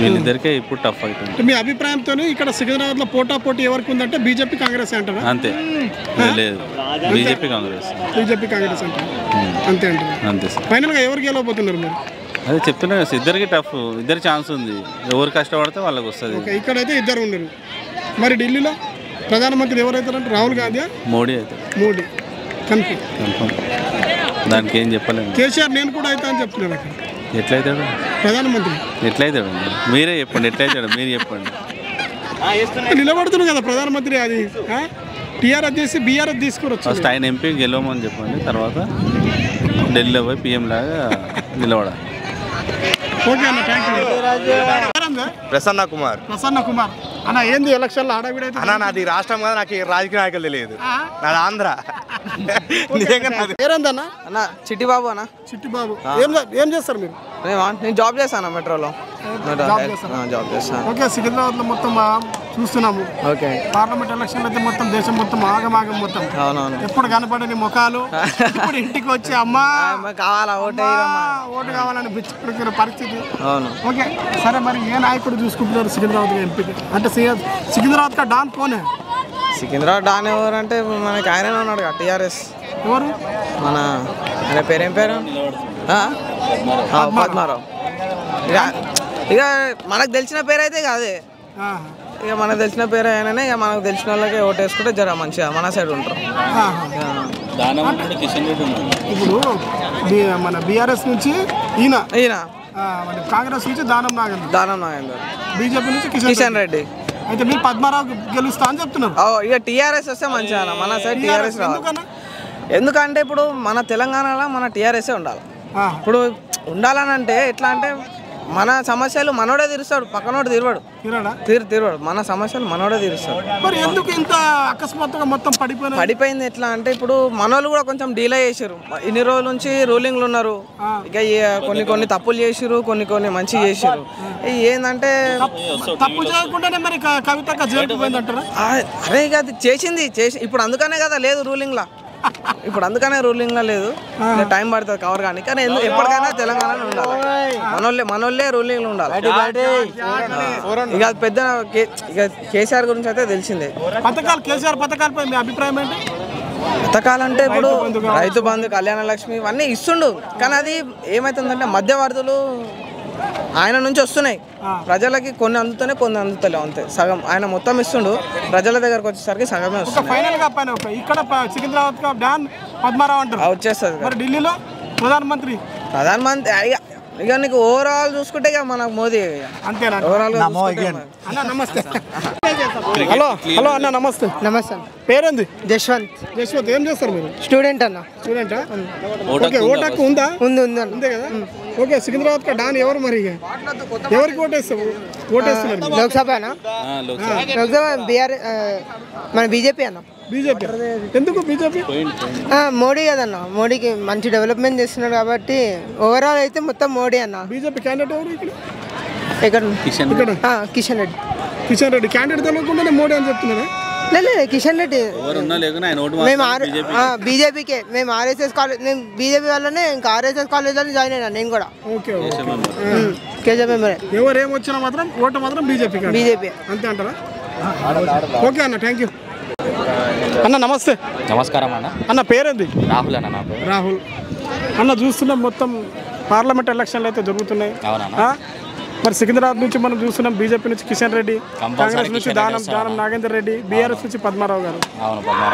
వీళ్ళిద్దరికే ఇప్పుడు టఫ్ అవుతుంది. మీ అభిప్రాయంతో ఇక్కడ సికింద్రాబాద్ లో పోటీ ఎవరికి ఉందంటే బీజేపీ కాంగ్రెస్ అంటారా? అంతే. లేదు, బీజేపీ కాంగ్రెస్ అంటారు. అంతే అంటారు. అంతే సార్. ఫైనల్ గా ఎవరు గెలవబోతున్నారు మీరు? అదే చెప్తున్నా కదా, ఇద్దరికి టఫ్, ఇద్దరు ఛాన్స్ ఉంది. ఎవరు కష్టపడితే వాళ్ళకి వస్తుంది. ఇక్కడైతే ఇద్దరు ఉన్నారు. మరి ఢిల్లీలో ప్రధానమంత్రి ఎవరైతారంటే రాహుల్ గాంధీ, మోడీ అయితే కన్ఫర్మ్. దానికి ఏం చెప్పలేము. కేసీఆర్ నేను కూడా అవుతా అని చెప్తున్నాను. అక్కడ ఎట్లయితాడు ప్రధానమంత్రి? ఎట్లయితాడు మీరే చెప్పండి. ఎట్లయితాడు మీరు చెప్పండి. నిలబడుతున్నాడు కదా ప్రధానమంత్రి. అది టీఆర్ఎస్ చేసి బీఆర్ఎస్ తీసుకురొచ్చు. ఫస్ట్ ఆయన ఎంపీ గెలవమని చెప్పండి, తర్వాత ఢిల్లీలో పోయి పిఎం లాగా నిలబడాలి. ఓకే అన్న, థ్యాంక్ యూ. ప్రసన్న కుమార్. ప్రసన్న కుమార్ అన్న, ఏంది ఎలక్షన్లో హడావిడైతే? అన్న నాది రాష్ట్రం కదా, నాకు రాజకీయ నాయకులు తెలియదు, నాది ఆంధ్ర. నిజంగా నాది. పేరేందన్న? అన్న చిట్టిబాబు అన్న. చిట్టిబాబు ఏం చేస్తారు మీరు? నేను జాబ్ చేస్తాను మెట్రోలో. జాబ్ చేస్తాను. ఓకే, సికింద్రాబాద్లో మొత్తం చూస్తున్నాము. ఓకే, పార్లమెంట్ ఎలక్షన్ అయితే మొత్తం దేశం మొత్తం ఆగమాగం మొత్తం. అవునవును. ఎప్పుడు కనపడని ముఖాలు ఇప్పుడు ఇంటికి వచ్చి అమ్మా కావాలా ఓటు కావాలని బిచ్చుకునే పరిస్థితి. అవును. ఓకే సరే, మరి ఏ నాయకుడు చూసుకుంటున్నారు సికింద్రాబాద్ ఎంపీకి? అంటే సికింద్రాబాద్ కా డాన్ కోనే? సికింద్రాబాద్ డాన్ ఎవరంటే మనకి ఆయననే ఉన్నాడు కదా, టీఆర్ఎస్. ఎవరు? మన ఆయన పేరేం పేరు? పద్మారావు. ఇక మనకు తెలిసిన పేరు అయితే కాదే, ఇక మనకు తెలిసిన పేరు ఆయననే. ఇక మనకు తెలిసిన వాళ్ళకి ఓటు వేసుకుంటే జర మంచిగా మన సైడ్ ఉంటారు. ఇప్పుడు మన బీఆర్ఎస్ నుంచి ఈయన కాంగ్రెస్ నుంచి దానం నాగేందర్, బీజేపీ నుంచి కిషన్ రెడ్డి. అయితే మీరు పద్మారావు గెలుస్తా అని చెప్తున్నారు. ఇక టీఆర్ఎస్ వస్తే మంచిగా మన సైడ్ టీఆర్ఎస్ రావాలి. ఎందుకంటే ఇప్పుడు మన తెలంగాణలో మన టీఆర్ఎస్ఏ ఉండాలి. ఇప్పుడు ఉండాలని అంటే ఎట్లా అంటే మన సమస్యలు మనోడే తీరుస్తాడు, పక్కనోడు తీరువాడు. మన సమస్యలు మనోడే తీరుస్తాడు. మరి ఎందుకు ఇంత అకస్మాత్తుగా మొత్తం పడిపోయింది? ఎట్లా అంటే ఇప్పుడు మనోళ్ళు కూడా కొంచెం డీలే చేసారు. ఇన్ని రోజుల నుంచి రూలింగ్లు ఉన్నారు. ఇక కొన్ని తప్పులు చేసిరు, కొన్ని మంచి చేసిరు. ఏంటంటే తప్పు చేయకుండానే మరి కవిత జైలుకి పోయిందంటారా? అరే ఇక అది చేసి ఇప్పుడు అందుకనే కదా లేదు రూలింగ్లా. లేదు, టైం పడుతుంది కవర్ కానీ. కానీ ఎప్పటికైనా తెలంగాణలో ఉండాలి, మనోళ్ళే రూలింగ్లో ఉండాలి. ఇక పెద్ద ఇక కేసీఆర్ గురించి అయితే తెలిసిందే. కేసీఆర్ పథకాలపై మీ అభిప్రాయం ఏంటి? పథకాలంటే ఇప్పుడు రైతు బంధు, కళ్యాణ లక్ష్మి ఇవన్నీ ఇస్తుండు. కానీ అది ఏమవుతుందంటే మధ్యవర్తులు ఆయన నుంచి వస్తున్నాయి, ప్రజలకి కొన్ని అందుతూనే కొన్ని అందుతలేవు, అంతే. సగం ఆయన మొత్తం ఇస్తుండు, ప్రజల దగ్గరకు వచ్చేసరికి సగమే వస్తుంది. ఇక్కడ సికింద్రాబాద్ డాన్ పద్మారావు అంటారు, వచ్చేస్తుంది. మరి ఢిల్లీలో ప్రధానమంత్రి ఇక నీకు ఓవరాల్ చూసుకుంటే ఇక మనకు మోదీ అంతేనా? నమస్తే. హలో అన్న, నమస్తే. పేరేంది? జశ్వంత్. ఏం చేస్తారు మీరు? స్టూడెంట్ అన్న. స్టూడెంటా? ఓకే, ఓటు హక్కు ఉందా? ఉంది కదా. ఓకే, సికింద్రాబాద్ కా డాన్ ఎవరు మరి? ఎవరికి ఓటేస్తున్నారు? లోక్సభ మన బీజేపీ అన్న. బీజేపీ ఎందుకు? బీజేపీ మోడీ కదన్న, మోడీకి మంచి డెవలప్మెంట్ చేస్తున్నాడు కాబట్టి ఓవరాల్ అయితే మొత్తం మోడీ అన్న. బీజేపీ క్యాండిడేట్ ఎవరు ఇక్కడ? కిషన్ రెడ్డి క్యాండిడేట్ తెలియకుండానే మోడీ అని చెప్తున్నారా? లేదు, కిషన్ రెడ్డి మేము బీజేపీకే. మేము ఆర్ఎస్ఎస్ కాలేజ్, నేను బీజేపీ వల్లనే ఇంకా ఆర్ఎస్ఎస్ కాలేజ్లో జాయిన్ అయినా నేను కూడా. ఎవరు ఏమొచ్చినా మాత్రం ఓటు మాత్రం బీజేపీ అంతే అంటారా? ఓకే అన్న, థ్యాంక్ యూ అన్న. నమస్కారం అన్న. పేరేంది? రాహుల్ అన్న. నా పేరు రాహుల్ అన్న. చూస్తున్నాం మొత్తం పార్లమెంట్ ఎలక్షన్లు అయితే జరుగుతున్నాయి. మరి సికింద్రాబాద్ నుంచి మనం చూస్తున్నాం బీజేపీ నుంచి కిషన్ రెడ్డి, కాంగ్రెస్ నుంచి దానం నాగేందర్ రెడ్డి, బీఆర్ఎస్ నుంచి పద్మారావు గారు.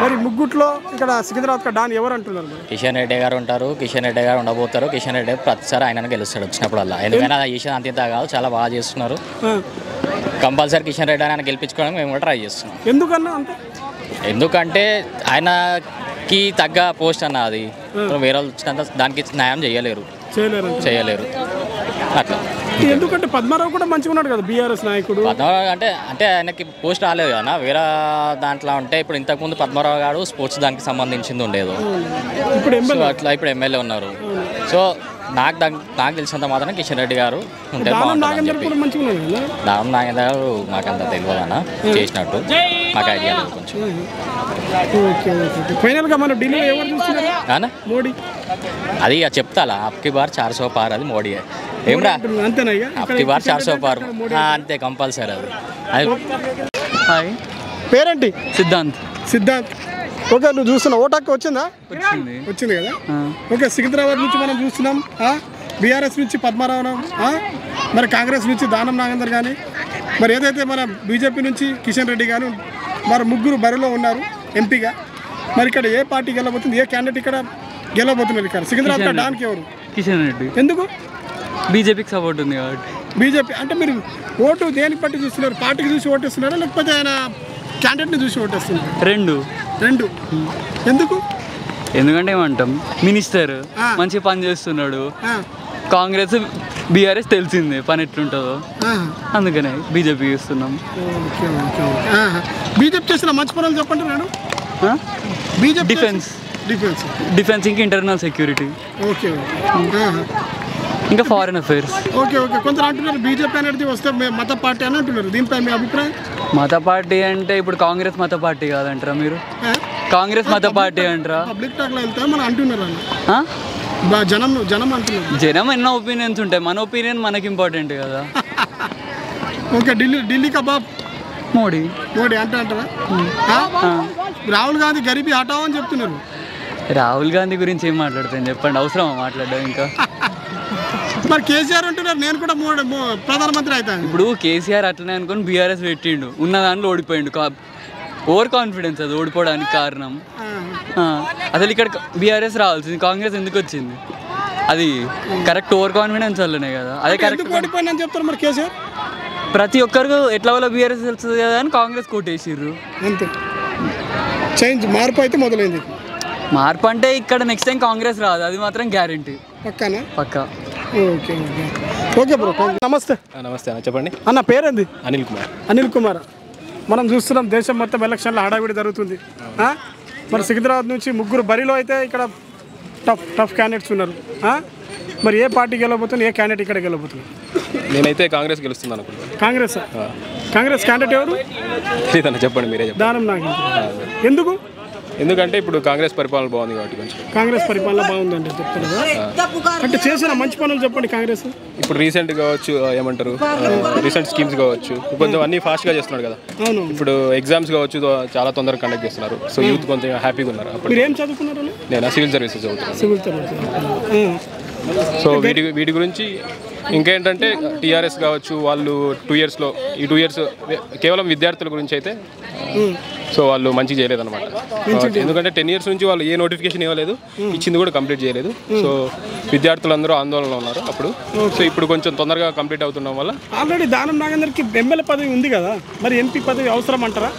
మరి ముగ్గుట్లో ఇక్కడ సికింద్రాబాద్ డాన్ ఎవరు అంటున్నారు? కిషన్ రెడ్డి గారు ఉంటారు, కిషన్ రెడ్డి గారు ఉండబోతారు. కిషన్ రెడ్డి ప్రతిసారి ఆయన గెలుస్తాడు వచ్చినప్పుడల్లా. ఎందుకైనా చేసేది అంత కాదు, చాలా బాగా చేస్తున్నారు. కంపల్సరీ కిషన్ రెడ్డి ఆయన గెలిపించుకోవడానికి మేము కూడా ట్రై చేస్తున్నాం. ఎందుకన్నా అంటే? ఎందుకంటే ఆయనకి తగ్గ పోస్ట్ అన్న అది. వేరే వాళ్ళు వచ్చినంత దానికి న్యాయం చేయలేరు. అట్లా. ఎందుకంటే పద్మారావు కూడా మంచిగా ఉన్నాడు కదా, బీఆర్ఎస్ నాయకుడు. పద్మారావు అంటే ఆయనకి పోస్ట్ రాలేదు కదా వేరే దాంట్లో ఉంటే. ఇప్పుడు ఇంతకుముందు పద్మారావు గారు స్పోర్ట్స్ దానికి సంబంధించింది ఉండేది, అట్లా ఇప్పుడు ఎమ్మెల్యే ఉన్నారు. సో నాకు తెలిసినంత మాత్రం కిషన్ రెడ్డి గారు ఉంటే బాగుంటుంది. దానం నాగేంద్ర గారు మాకంత తెలియదు అన్న, చేసినట్టు మాకు ఐడియా లేదు కొంచెం. మోడీ అది ఇక చెప్తాలా, అప్కి బార్ 400 పార్, అది మోడీ. ఏమరా అప్కి బార్ 400 పార్ అంతే, కంపల్సరీ అది. హాయ్, పేరేంటి? సిద్ధాంత్. ఓకే, నువ్వు చూస్తున్నావు ఓటు హక్కు వచ్చింది కదా. ఓకే, సికింద్రాబాద్ నుంచి మనం చూస్తున్నాం బీఆర్ఎస్ నుంచి పద్మారావు, మరి కాంగ్రెస్ నుంచి దానం నాగేందర్ కానీ, మరి ఏదైతే మన బీజేపీ నుంచి కిషన్ రెడ్డి కానీ, మరి ముగ్గురు బరిలో ఉన్నారు ఎంపీగా. మరి ఇక్కడ ఏ పార్టీ గెలవబోతుంది, ఏ క్యాండిడేట్ ఇక్కడ గెలవబోతున్నారు? ఇక్కడ సికింద్రాబాద్ డాన్కి ఎవరు? కిషన్ రెడ్డి. ఎందుకు? బీజేపీకి సపోర్ట్ ఉంది కాబట్టి. బీజేపీ అంటే మీరు ఓటు దేనికి బట్టి చూస్తున్నారు? పార్టీకి చూసి ఓటు ఇస్తున్నారా, లేకపోతే ఆయన క్యాండిడేట్ని చూసి ఓటేస్తున్నారు? రెండు ఎందుకు? ఎందుకంటే ఏమంటాం, మినిస్టర్ మంచి పని చేస్తున్నాడు. కాంగ్రెస్ బీఆర్ఎస్ తెలిసిందే పని ఎట్లుంటుందో, అందుకనే బీజేపీ చూస్తున్నాం. బీజేపీ చేసిన మంచి పనులు చెప్పండి మేడం. డిఫెన్స్ ఇంకా ఇంటర్నల్ సెక్యూరిటీ, ఓకే ఇంకా ఫారెన్ అఫైర్స్. ఓకే కొందరు అంటున్నారు బీజేపీ అనేది వస్తే మత పార్టీ అని అంటున్నారు. దీనిపై మీ అభిప్రాయం? మత పార్టీ అంటే ఇప్పుడు కాంగ్రెస్ మత పార్టీ కాదంటారా మీరు? కాంగ్రెస్ మత పార్టీ అంటారా? పబ్లిక్ టాక్లో వెళ్తే మనం అంటున్నారు జనం అంటున్నారు. జనం ఎన్నో ఒపీనియన్స్ ఉంటాయి, మన ఒపీనియన్ మనకి ఇంపార్టెంట్ కదా. ఓకే ఢిల్లీ కబాబ్ మోడీ అంటే అంటారా? రాహుల్ గాంధీ గరీబీ హటావ్ అని చెప్తున్నారు. రాహుల్ గాంధీ గురించి ఏం మాట్లాడతాను చెప్పండి, అవసరమా మాట్లాడడం? ఇంకా మరి కేసీఆర్ అంటున్నారు నేను కూడా ప్రధానమంత్రి అవుతాను. ఇప్పుడు కేసీఆర్ అట్లనే అనుకుని బీఆర్ఎస్ పెట్టిండు, ఉన్న దాంట్లో ఓడిపోయిండు. ఓవర్ కాన్ఫిడెన్స్ అది ఓడిపోవడానికి కారణం. అసలు ఇక్కడ బీఆర్ఎస్ రావాల్సింది, కాంగ్రెస్ ఎందుకు వచ్చింది? అది కరెక్ట్ ఓవర్ కాన్ఫిడెన్స్ వల్లనే కదా. అదే కరెక్ట్ ఓడిపోయిందని చెప్తారు మరి కేసీఆర్. ప్రతి ఒక్కరికి ఎట్లా వల్ల బీఆర్ఎస్ తెలుస్తుంది కదా అని కాంగ్రెస్ కోటేసిర్రు. అంతే, చేంజ్ మార్పు అయితే మొదలైంది. మార్పు అంటే ఇక్కడ నెక్స్ట్ టైం కాంగ్రెస్ రాదు, అది మాత్రం గ్యారంటీ. పక్కా. ఓకే బ్రో, నమస్తే. నమస్తే అన్న, చెప్పండి అన్న. పేరేంది? అనిల్ కుమార్. మనం చూస్తున్నాం దేశం మొత్తం ఎలక్షన్లో హడావిడి జరుగుతుంది. మరి సికింద్రాబాద్ నుంచి 3 బరిలో అయితే ఇక్కడ టఫ్ క్యాండిడేట్స్ ఉన్నారు. మరి ఏ పార్టీ గెలవబోతుంది, ఏ క్యాండిడేట్ ఇక్కడ గెలవబోతుంది? నేనైతే కాంగ్రెస్ గెలుస్తున్నాను అనుకుంటున్నాను. కాంగ్రెస్ క్యాండిడేట్ ఎవరు? లేదన్న, చెప్పండి మీరే చెప్పండి. దానం నాగేంద్ర. ఎందుకు? ఎందుకంటే ఇప్పుడు కాంగ్రెస్ పరిపాలన బాగుంది కాబట్టి. కొంచెం కాంగ్రెస్ పరిపాలన బాగుందండి చెప్తారు అంటే చేసిన మంచి పనులు చెప్పండి. కాంగ్రెస్ ఇప్పుడు రీసెంట్ కావచ్చు, ఏమంటారు, రీసెంట్ స్కీమ్స్ కావచ్చు, కొంచెం అన్ని ఫాస్ట్గా చేస్తున్నాడు కదా. ఇప్పుడు ఎగ్జామ్స్ కావచ్చు చాలా తొందరగా కండక్ట్ చేస్తున్నారు. సో యూత్ కొంచెం హ్యాపీగా ఉన్నారు. మీరు ఏం చదువుకున్నారు? నేను సివిల్ సర్వీసెస్ చదువుతున్నాను. Civil services. సో వీటి గురించి ఇంకేంటంటే టీఆర్ఎస్ కావచ్చు, వాళ్ళు 2 ఇయర్స్లో ఈ 2 ఇయర్స్ కేవలం విద్యార్థుల గురించి అయితే సో వాళ్ళు మంచిగా చేయలేదన్నమాట. ఎందుకంటే 10 ఇయర్స్ నుంచి వాళ్ళు ఏ నోటిఫికేషన్ ఇవ్వలేదు, ఇచ్చింది కూడా కంప్లీట్ చేయలేదు. సో విద్యార్థులందరూ ఆందోళనలో ఉన్నారు అప్పుడు. సో ఇప్పుడు కొంచెం తొందరగా కంప్లీట్ అవుతుండడం వల్ల ఆల్రెడీ దానం నాగేందర్కి ఎమ్మెల్యే పదవి ఉంది కదా, మరి ఎంపీ పదవి అవసరం అంటారా?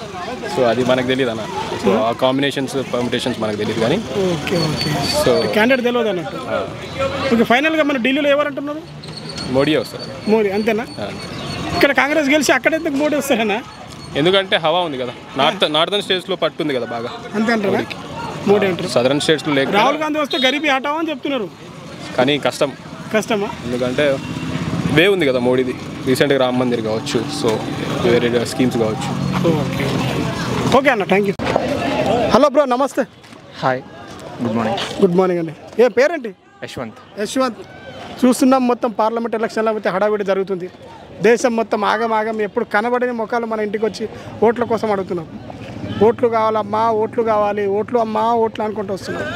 సో అది మనకు తెలియదు అన్న. సో ఆ కాంబినేషన్స్ పర్మిటేషన్స్ మనకు తెలియదు కానీ. సో క్యాండిడేట్ తెలియదు అన్నట్టు. ఓకే, ఫైనల్గా మన ఢిల్లీలో ఎవరు అంటున్నారు? మోడీ వస్తారు. మోడీ అంతేనా? ఇక్కడ కాంగ్రెస్ గెలిచి అక్కడైతే మోడీ వస్తారన్నా? ఎందుకంటే హవా ఉంది కదా, నార్థన్ స్టేట్స్లో పట్టుంది కదా బాగా. అంతే అంటారా? మోడీ అంటారు. సదరన్ స్టేట్స్లో లేక రాహుల్ గాంధీ వస్తే గరీబీ హటావ్ అని చెప్తున్నారు. కానీ కష్టమా? ఎందుకంటే వే ఉంది కదా మోడీది, రీసెంట్గా రామ మందిర్ కావచ్చు, సో వేరే స్కీమ్స్ కావచ్చు. ఓకే అన్న, థ్యాంక్ యూ. హలో బ్రో, నమస్తే. హాయ్, గుడ్ మార్నింగ్ అండి. ఏ పేరేంటి? యశ్వంత్. చూస్తున్నాం మొత్తం పార్లమెంట్ ఎలక్షన్లో అయితే హడావిడి జరుగుతుంది. దేశం మొత్తం ఆగం ఎప్పుడు కనబడిన ముఖాలు మన ఇంటికి వచ్చి ఓట్ల కోసం అడుగుతున్నాం. ఓట్లు కావాలమ్మా, ఓట్లు కావాలి, ఓట్లు అమ్మా, ఓట్లు అనుకుంటూ వస్తున్నాం.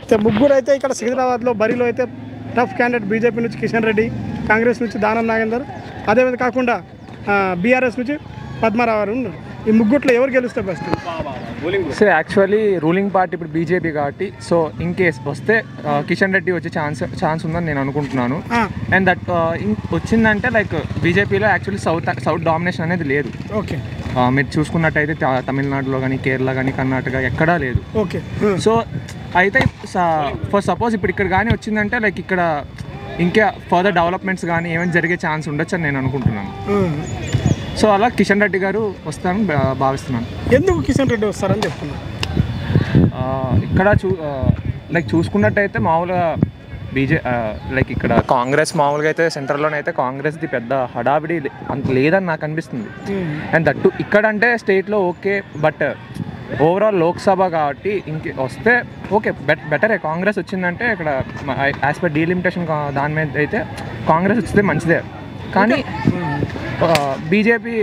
అయితే 3 అయితే ఇక్కడ సికింద్రాబాద్లో బరిలో అయితే టఫ్ క్యాండిడేట్ బీజేపీ నుంచి కిషన్ రెడ్డి, కాంగ్రెస్ నుంచి దానం నాగేందర్, అదేవిధంగా కాకుండా బీఆర్ఎస్ నుంచి పద్మారావు గారు ఉన్నారు. ఈ 3 ఎవరు గెలుస్తే best? So actually ruling party ఇప్పుడు బీజేపీ కాబట్టి, సో ఇన్ కేస్ వస్తే కిషన్ రెడ్డి వచ్చే ఛాన్స్ ఉందని నేను అనుకుంటున్నాను. అండ్ దట్ వచ్చిందంటే లైక్ బీజేపీలో యాక్చువల్లీ సౌత్ డామినేషన్ అనేది లేదు. ఓకే, మీరు చూసుకున్నట్టయితే తమిళనాడులో కానీ, కేరళ కానీ, కర్ణాటక ఎక్కడా లేదు. ఓకే, సో అయితే ఫర్ సపోజ్ ఇప్పుడు ఇక్కడ కానీ వచ్చిందంటే లైక్ ఇక్కడ ఇంకా ఫర్దర్ డెవలప్మెంట్స్ కానీ ఏమైనా జరిగే ఛాన్స్ ఉండొచ్చు అని నేను అనుకుంటున్నాను. సో అలా కిషన్ రెడ్డి గారు వస్తారని భావిస్తున్నాను. ఎందుకు కిషన్ రెడ్డి వస్తారని చెప్తున్నాను? ఇక్కడ లైక్ చూసుకున్నట్టయితే మామూలుగా లైక్ ఇక్కడ కాంగ్రెస్ మామూలుగా అయితే సెంటర్లోనైతే కాంగ్రెస్ది పెద్ద హడావిడి అంత లేదని నాకు అనిపిస్తుంది. అండ్ దట్టు ఇక్కడ అంటే స్టేట్లో ఓకే, బట్ ఓవరాల్ లోక్సభ కాబట్టి ఇంక వస్తే ఓకే బెటరే. కాంగ్రెస్ వచ్చిందంటే ఇక్కడ యాజ్ పర్ డీలిమిటేషన్ దాని మీద అయితే కాంగ్రెస్ వస్తే మంచిదే. కానీ బీజేపీ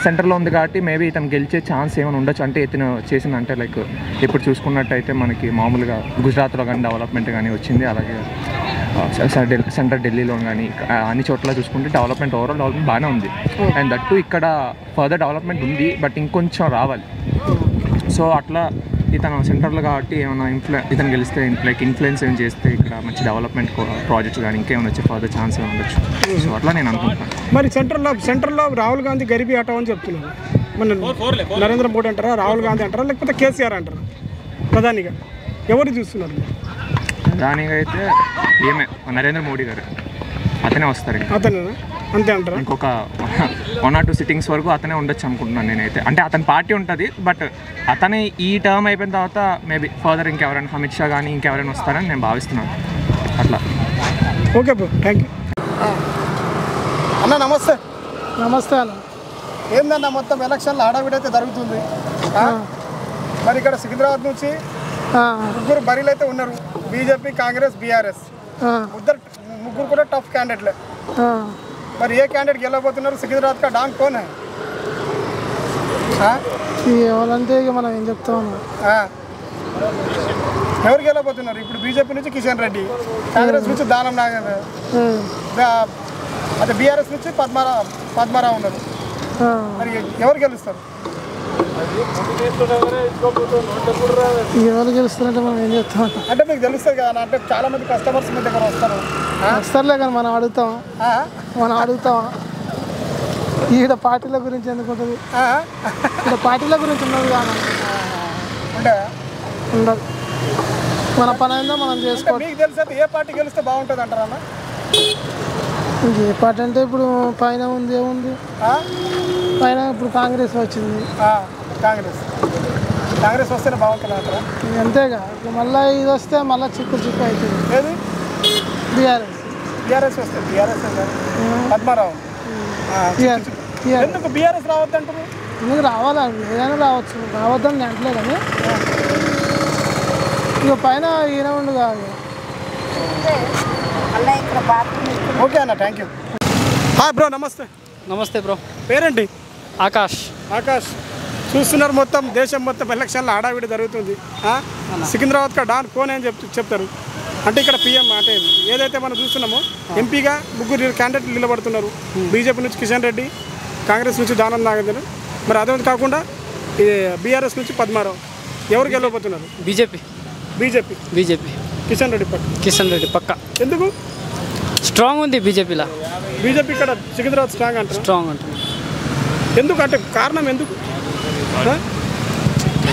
సెంటర్లో ఉంది కాబట్టి మేబీ ఇతను గెలిచే ఛాన్స్ ఏమైనా ఉండొచ్చు. అంటే ఇతను చేసిందంటే లైక్ ఇప్పుడు చూసుకున్నట్టయితే మనకి మామూలుగా గుజరాత్లో కానీ డెవలప్మెంట్ కానీ వచ్చింది, అలాగే సెంటర్ ఢిల్లీలో కానీ అన్ని చోట్ల చూసుకుంటే డెవలప్మెంట్ ఓవరాల్ డెవలప్మెంట్ బాగానే ఉంది. అండ్ దట్టు ఇక్కడ ఫర్దర్ డెవలప్మెంట్ ఉంది, బట్ ఇంకొంచెం రావాలి. సో అట్లా ఇతను సెంటర్లో కాబట్టి ఏమైనా ఇతను గెలిస్తే లైక్ ఇన్ఫ్లుయెన్స్ ఏం చేస్తే ఇక్కడ మంచి డెవలప్మెంట్ ప్రాజెక్ట్స్ కానీ ఇంకేమైనా వచ్చే ఫర్దర్ ఛాన్స్ ఉండొచ్చు. సో అట్లా నేను అనుకుంటున్నాను. మరి సెంటర్లో రాహుల్ గాంధీ గరీబీ హటావ్ అని చెప్తున్నారు. మన నరేంద్ర మోడీ అంటారా, రాహుల్ గాంధీ అంటారా, లేకపోతే కేసీఆర్ అంటారా ప్రధానిగా? ఎవరు చూస్తున్నారు? ప్రధానిగా అయితే ఏమే నరేంద్ర మోడీ గారు అతనే వస్తారు. అతనేనా? అంతే అంటారా? ఇంకొక 1 or 2 సిట్టింగ్స్ వరకు అతనే ఉండొచ్చు అనుకుంటున్నాను నేనైతే. అంటే అతని పార్టీ ఉంటుంది, బట్ అతనే ఈ టర్మ్ అయిపోయిన తర్వాత మేబీ ఫర్దర్ ఇంకెవరైనా అమిత్ షా కానీ ఇంకెవరైనా వస్తారని నేను భావిస్తున్నాను. అట్లా. Okay bro, thank you. అన్న నమస్తే. నమస్తే అన్న. ఏందన్న మొత్తం ఎలక్షన్లో హడావిడి అయితే జరుగుతుంది. మరి ఇక్కడ సికింద్రాబాద్ నుంచి 3 బరీలు అయితే ఉన్నారు, బీజేపీ, కాంగ్రెస్, బీఆర్ఎస్. ముగ్గురు కూడా టఫ్ క్యాండిడేట్లే. మరి ఏ క్యాండిడేట్ గెలవబోతున్నారు? సికింద్రాబాద్ కా డాంగ్ కోన్ ఎవరంటే ఇక మనం ఏం చెప్తాం. ఎవరు గెలవబోతున్నారు? ఇప్పుడు బీజేపీ నుంచి కిషన్ రెడ్డి, కాంగ్రెస్ నుంచి దానం నాగేంద్ర, అదే బీఆర్ఎస్ నుంచి పద్మారావు ఉన్నారు. మరి ఎవరు గెలుస్తారు? ఎవరు గెలుస్తారంటే మనం ఏం చెప్తాం. అంటే మీకు తెలుస్తుంది కదా, అంటే చాలా మంది కస్టమర్స్ మీ దగ్గర వస్తారులే కానీ మనం అడుగుతాం. ఈడ పార్టీల గురించి ఎందుకు ఉంటుంది? ఇక్కడ పార్టీల గురించి ఉన్నది కానీ ఉండదు. మన పని ఏందో మనం చేసుకోవాలి. మీకు తెలిసి ఏ పార్టీ గెలిస్తే బాగుంటుంది అంటారా? ఏ పార్టీ అంటే ఇప్పుడు పైన ఉంది, ఏముంది పైన ఇప్పుడు కాంగ్రెస్ వచ్చింది. కాంగ్రెస్ వస్తేనే బాగుంటుంది అంటారా? అంతేగా. మళ్ళీ ఇది వస్తే మళ్ళీ చిక్కు అవుతుంది. ఏది? బీఆర్ఎస్ వస్తే పద్మారావు. ఎందుకు బీఆర్ఎస్ రావద్దు అంటారు? ఎందుకు రావాలండి? ఏదైనా రావచ్చు, రావద్దని అంటలే కానీ ఇక పైన ఈయన ఉండు కాదు. ఓకే అన్న, థ్యాంక్ యూ. హాయ్ బ్రో, నమస్తే. నమస్తే బ్రో. పేరేంటి? ఆకాష్. ఆకాష్, చూస్తున్నారు మొత్తం దేశం మొత్తం ఎలక్షన్లో హడావిడి జరుగుతుంది. సికింద్రాబాద్ కా డాన్ కోన్ అని చెప్తారు. అంటే ఇక్కడ పిఎం అంటే ఏదైతే మనం చూస్తున్నామో ఎంపీగా 3 క్యాండిడేట్లు నిలబడుతున్నారు. బీజేపీ నుంచి కిషన్ రెడ్డి, కాంగ్రెస్ నుంచి దానం నాగేంద్ర, మరి అదే కాకుండా బీఆర్ఎస్ నుంచి పద్మారావు. ఎవరు గెలవబోతున్నారు? బీజేపీ. కిషన్ రెడ్డి పక్క. ఎందుకు? స్ట్రాంగ్ ఉంది బీజేపీలో. బీజేపీ ఇక్కడ సికింద్రాబాద్ స్ట్రాంగ్ అంటుంది. ఎందుకు అంటే కారణం ఎందుకు?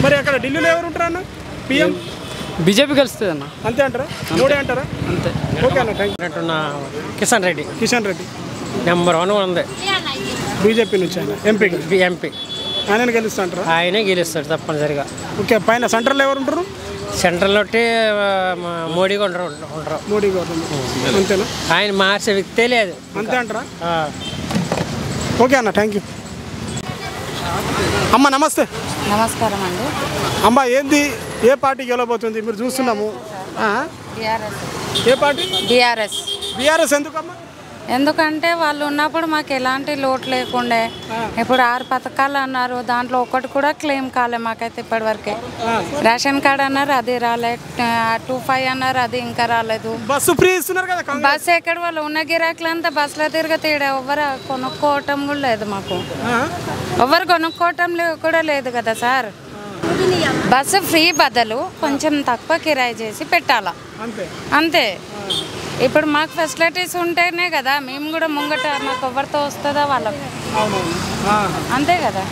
మరి అక్కడ ఢిల్లీలో ఎవరు ఉంటారు అన్న? పిఎం బీజేపీ గెలుస్తుంది అన్న. అంతే అంటారా? మోడీ అంటారా? అంతే. ఓకే అన్న, thank you. Kishan Reddy number 1 ఉంది బీజేపీ నుంచి. ఆయన ఎంపీ ఆయన గెలుస్తా అంటారా? ఆయనే గెలుస్తాడు తప్పనిసరిగా. ఓకే, పైన సెంట్రల్లో ఎవరు ఉంటారు? సెంట్రల్ మోడీ ఉంటారు. మోడీ గవర్నమెంట్ అంతేనా? ఆయన మార్చే వ్యక్తే లేదు. అంతే అంటారా? ఓకే అన్న, థ్యాంక్ యూ. అమ్మ నమస్తే. నమస్కారం అండి. అమ్మ ఏంది, ఏ పార్టీ గెలవబోతుంది మీరు చూస్తున్నాము? ఏ పార్టీ? బీఆర్ఎస్. ఎందుకమ్మా? ఎందుకంటే వాళ్ళు ఉన్నప్పుడు మాకు ఎలాంటి లోటు లేకుండే. ఇప్పుడు 6 పథకాలు అన్నారు, దాంట్లో ఒకటి కూడా క్లెయిమ్ కాలే మాకైతే ఇప్పటివరకే. రేషన్ కార్డ్ అన్నారు, అది రాలే. 25 అన్నారు, అది ఇంకా రాలేదు. బస్సు ఫ్రీ ఇస్తున్నారు కదా. బస్సు ఎక్కడ? వాళ్ళు ఉన్న గిరాకులంతా బస్సులో తిరిగితే ఎవరు కొనుక్కోవటం కూడా లేదు. మాకు ఎవరు కొనుక్కోవటం కూడా లేదు కదా సార్. బస్సు ఫ్రీ బదులు కొంచెం తక్కువ కిరాయి చేసి పెట్టాలా, అంతే. ఇప్పుడు మాకు ఫెసిలిటీస్ ఉంటేనే కదా మేము కూడా ముంగట మాకు ఎవరితో వస్తుందా వాళ్ళకు, అంతే కదా.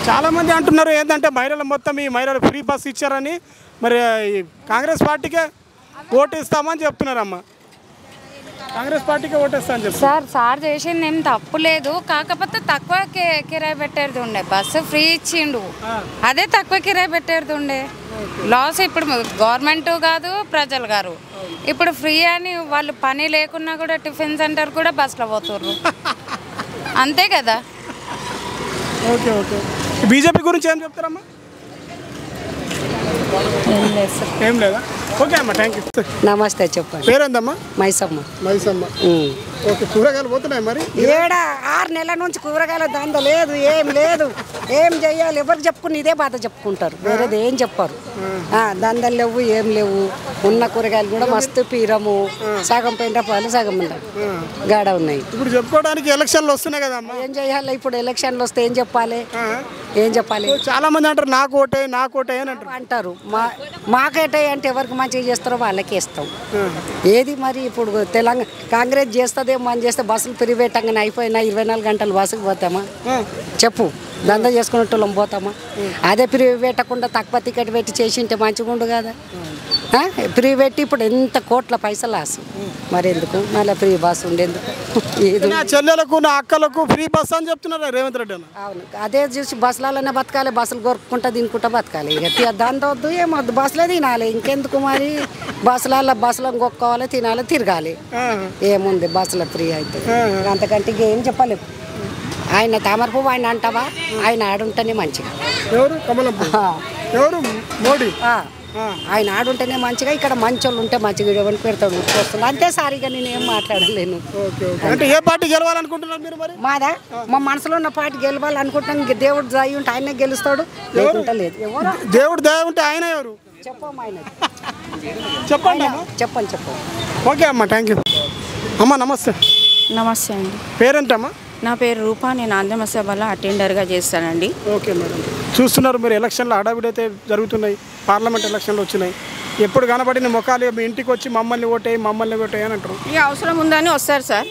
చాలా మంది అంటున్నారు ఏంటంటే మహిళలు మొత్తం ఈ మహిళలు ఫ్రీ బస్ ఇచ్చారని. మరి కాంగ్రెస్ పార్టీకే ఓటు ఇస్తామని చెప్తున్నారమ్మా. కాంగ్రెస్ పార్టీకి ఓటేస్తాను చెప్పి సార్ చేసింది ఏం తప్పు లేదు. కాకపోతే తక్కువ కిరాయి పెట్టేది ఉండే. బస్సు ఫ్రీ ఇచ్చిండు, అదే తక్కువ కిరాయి పెట్టేది ఉండే. లాస్ ఇప్పుడు గవర్నమెంట్ కాదు, ప్రజలు గారు. ఇప్పుడు ఫ్రీ అని వాళ్ళు పని లేకున్నా కూడా టిఫిన్ సెంటర్ కూడా బస్సులో పోతుర్రు, అంతే కదా. ఓకే. బీజేపీ గురించి ఏం చెప్తారమ్మా? ఏం లేదా? ఓకే అమ్మా, థ్యాంక్ యూ. నమస్తే, చెప్పండి. పేరేందమ్మా? మైసమ్మ. ఓకే, కూరగాయలు పోతున్నాయి మరి? 6 నెలల నుంచి కూరగాయల దంద లేదు, ఏం లేదు. ఏం చెయ్యాలి? ఎవరికి చెప్పుకుని ఇదే బాధ చెప్పుకుంటారు, వేరేది ఏం చెప్పారు. దందలు లేవు, ఏం లేవు. ఉన్న కూరగాయలు కూడా మస్తు పీరము, సగం పెంట పాలు, సగం గాడ ఉన్నాయి. ఇప్పుడు చెప్పుకోవడానికి ఎలక్షన్లు వస్తున్నాయి కదమ్మా, ఏం చెయ్యాలి? ఇప్పుడు ఎలక్షన్లు వస్తే ఏం చెప్పాలి? చాలా మంది అంటారు నాకు ఓటే అని అంటారు. మాకేటే అంటే ఎవరికి మంచిగా చేస్తారో వాళ్ళకే ఇస్తాం. ఏది మరి ఇప్పుడు కాంగ్రెస్ చేస్తుందా ఉదయం బంద్ చేస్తే బస్సులు పెట్టంగానే అయిపోయినా 24 గంటలు బస్సుకు పోతామా చెప్పు దందా చేసుకునేటోళ్ళం పోతామా అదే ఫ్రీ పెట్టకుండా తక్కువ టికెట్ పెట్టి చేసింటే మంచిగా ఉండు కదా ఫ్రీ పెట్టి ఇప్పుడు ఎంత కోట్ల పైసలు లాసు మరి ఎందుకు మళ్ళీ ఫ్రీ బస్ ఉండేందుకు చెల్లెలకు నా అక్కలకు ఫ్రీ బస్ అని చెప్తున్నారు రేవంత్ రెడ్డి అన్న. అవును అదే చూసి బస్సులలోనే బతకాలి బస్సులు కొరుక్కుంటా తినుకుంటా బతకాలి ఇక దాంతో వద్దు ఏమొద్దు బస్సులే తినాలి ఇంకెందుకు మరి బస్సులో కొక్కోవాలి తినాలి తిరగాలి ఏముంది బస్సులో ఫ్రీ అయితే అంతకంటే ఏం చెప్పలేము ఆయన తామరపువ్వు ఆయన అంటావా ఆయన ఆడుంటేనే మంచిగా ఎవరు కమలం ఎవరు మోడీ ఆయన ఆడుంటేనే మంచిగా ఇక్కడ మంచోళ్ళు ఉంటే మంచిగా ఎవరికి పెడతాడు వస్తుంది అంతే సారిగా నేను ఏం మాట్లాడలేను అంటే ఏ పార్టీ గెలవాలనుకుంటున్నారు మీరు మరి మాదా మా మనసులో ఉన్న పార్టీ గెలవాలనుకుంటాం ఇంక దేవుడు దయ ఉంటే ఆయనే గెలుస్తాడు లేకుంటే లేదు ఎవరు దేవుడు దయ ఉంటే ఆయన ఎవరు చెప్పమ్మా ఆయన చెప్పండి చెప్పండి ఓకే అమ్మా థ్యాంక్ యూ అమ్మా నమస్తే నమస్తే అండి పేరేంటమ్మా నా పేరు రూపా నేను ఆంధ్ర సభలో అటెండర్గా చేస్తానండి ఓకే మేడం చూస్తున్నారు మీరు ఎలక్షన్లు హడావిడి అయితే జరుగుతున్నాయి పార్లమెంట్ ఎలక్షన్లు వచ్చినాయి ఎప్పుడు కనబడిన ముఖాలు మీ ఇంటికి వచ్చి మమ్మల్ని ఓటేయి అని అంటారు ఇక అవసరం ఉందని వస్తారు సార్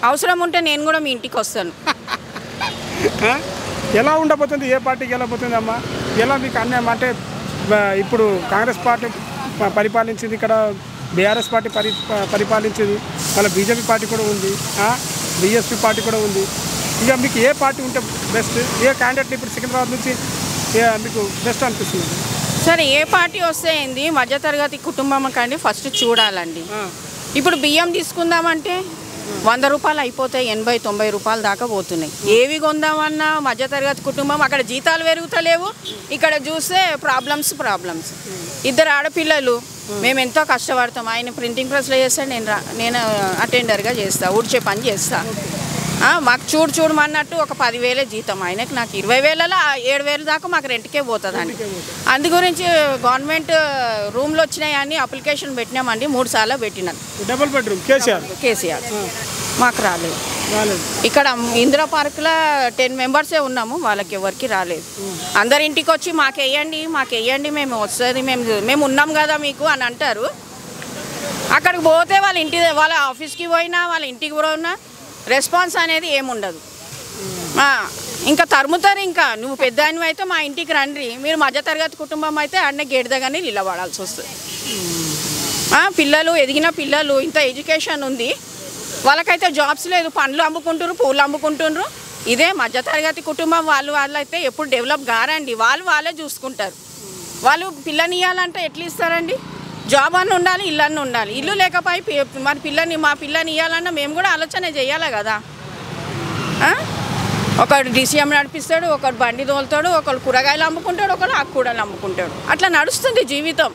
అవసరం ఉంటే నేను కూడా మీ ఇంటికి వస్తాను ఎలా ఉండబోతుంది ఏ పార్టీకి వెళ్ళబోతుంది అమ్మా ఎలా మీకు అన్యాయం అంటే ఇప్పుడు కాంగ్రెస్ పార్టీ పరిపాలించింది ఇక్కడ బీఆర్ఎస్ పార్టీ పరిపాలించింది మళ్ళీ బీజేపీ పార్టీ కూడా ఉంది బీఎస్పీ పార్టీ కూడా ఉంది ఇక మీకు ఏ పార్టీ ఉంటే బెస్ట్ ఏ క్యాండిడేట్ ఇప్పుడు సికింద్రాబాద్ నుంచి మీకు బెస్ట్ అనిపిస్తుంది సరే ఏ పార్టీ వస్తే ఏంది మధ్యతరగతి కుటుంబం కండి ఫస్ట్ చూడాలండి ఇప్పుడు బియ్యం తీసుకుందామంటే 100 రూపాయలు అయిపోతాయి 80-90 రూపాయల దాకా పోతున్నాయి ఏవి కొందామన్నా మధ్యతరగతి కుటుంబం అక్కడ జీతాలు పెరుగుతలేవు ఇక్కడ చూస్తే ప్రాబ్లమ్స్ 2 ఆడపిల్లలు మేము ఎంతో కష్టపడతాం ఆయన ప్రింటింగ్ ప్రెస్లో చేస్తాడు నేను అటెండర్గా చేస్తా ఊడ్చే పని చేస్తా మాకు చూడమన్నట్టు ఒక 10,000 జీతం ఆయనకి నాకు 20,000లో 7,000 దాకా మాకు రెంట్కే పోతుందండి అందు గురించి గవర్నమెంట్ రూమ్లో వచ్చినాయని అప్లికేషన్ పెట్టినామండి 3 సార్లు పెట్టినాను డబుల్ బెడ్రూమ్ కేసీఆర్ మాకు రాలేదు ఇక్కడ ఇందిరా పార్క్లో 10 మెంబర్సే ఉన్నాము వాళ్ళకి ఎవరికి రాలేదు అందరి ఇంటికి వచ్చి మాకేయండి మేము వస్తుంది మేము ఉన్నాం కదా మీకు అని అంటారు అక్కడికి పోతే వాళ్ళ ఆఫీస్కి పోయినా వాళ్ళ ఇంటికి పోయినా రెస్పాన్స్ అనేది ఏముండదు ఇంకా తరుముతారు ఇంకా నువ్వు పెద్ద అయితే మా ఇంటికి రండి మీరు మధ్యతరగతి కుటుంబం అయితే అన్నీ గేట్ దగ్గరనే నిలబడాల్సి వస్తుంది పిల్లలు ఎదిగిన పిల్లలు ఇంత ఎడ్యుకేషన్ ఉంది వాళ్ళకైతే జాబ్స్ లేదు పండ్లు అమ్ముకుంటారు పూలు అమ్ముకుంటున్నారు ఇదే మధ్యతరగతి కుటుంబం వాళ్ళైతే ఎప్పుడు డెవలప్ కారండి వాళ్ళే చూసుకుంటారు వాళ్ళు పిల్లని ఇవ్వాలంటే ఎట్లా ఇస్తారండి జాబ్ అన్న ఉండాలి ఇల్లు అన్న ఉండాలి ఇల్లు లేకపోయి మరి మా పిల్లని ఇవ్వాలన్నా మేము కూడా ఆలోచన చేయాలి కదా ఒకడు డిసిఎం నడిపిస్తాడు ఒకడు బండి తోలుతాడు ఒకడు కూరగాయలు అమ్ముకుంటాడు ఒకడు ఆకుకూరలు అమ్ముకుంటాడు అట్లా నడుస్తుంది జీవితం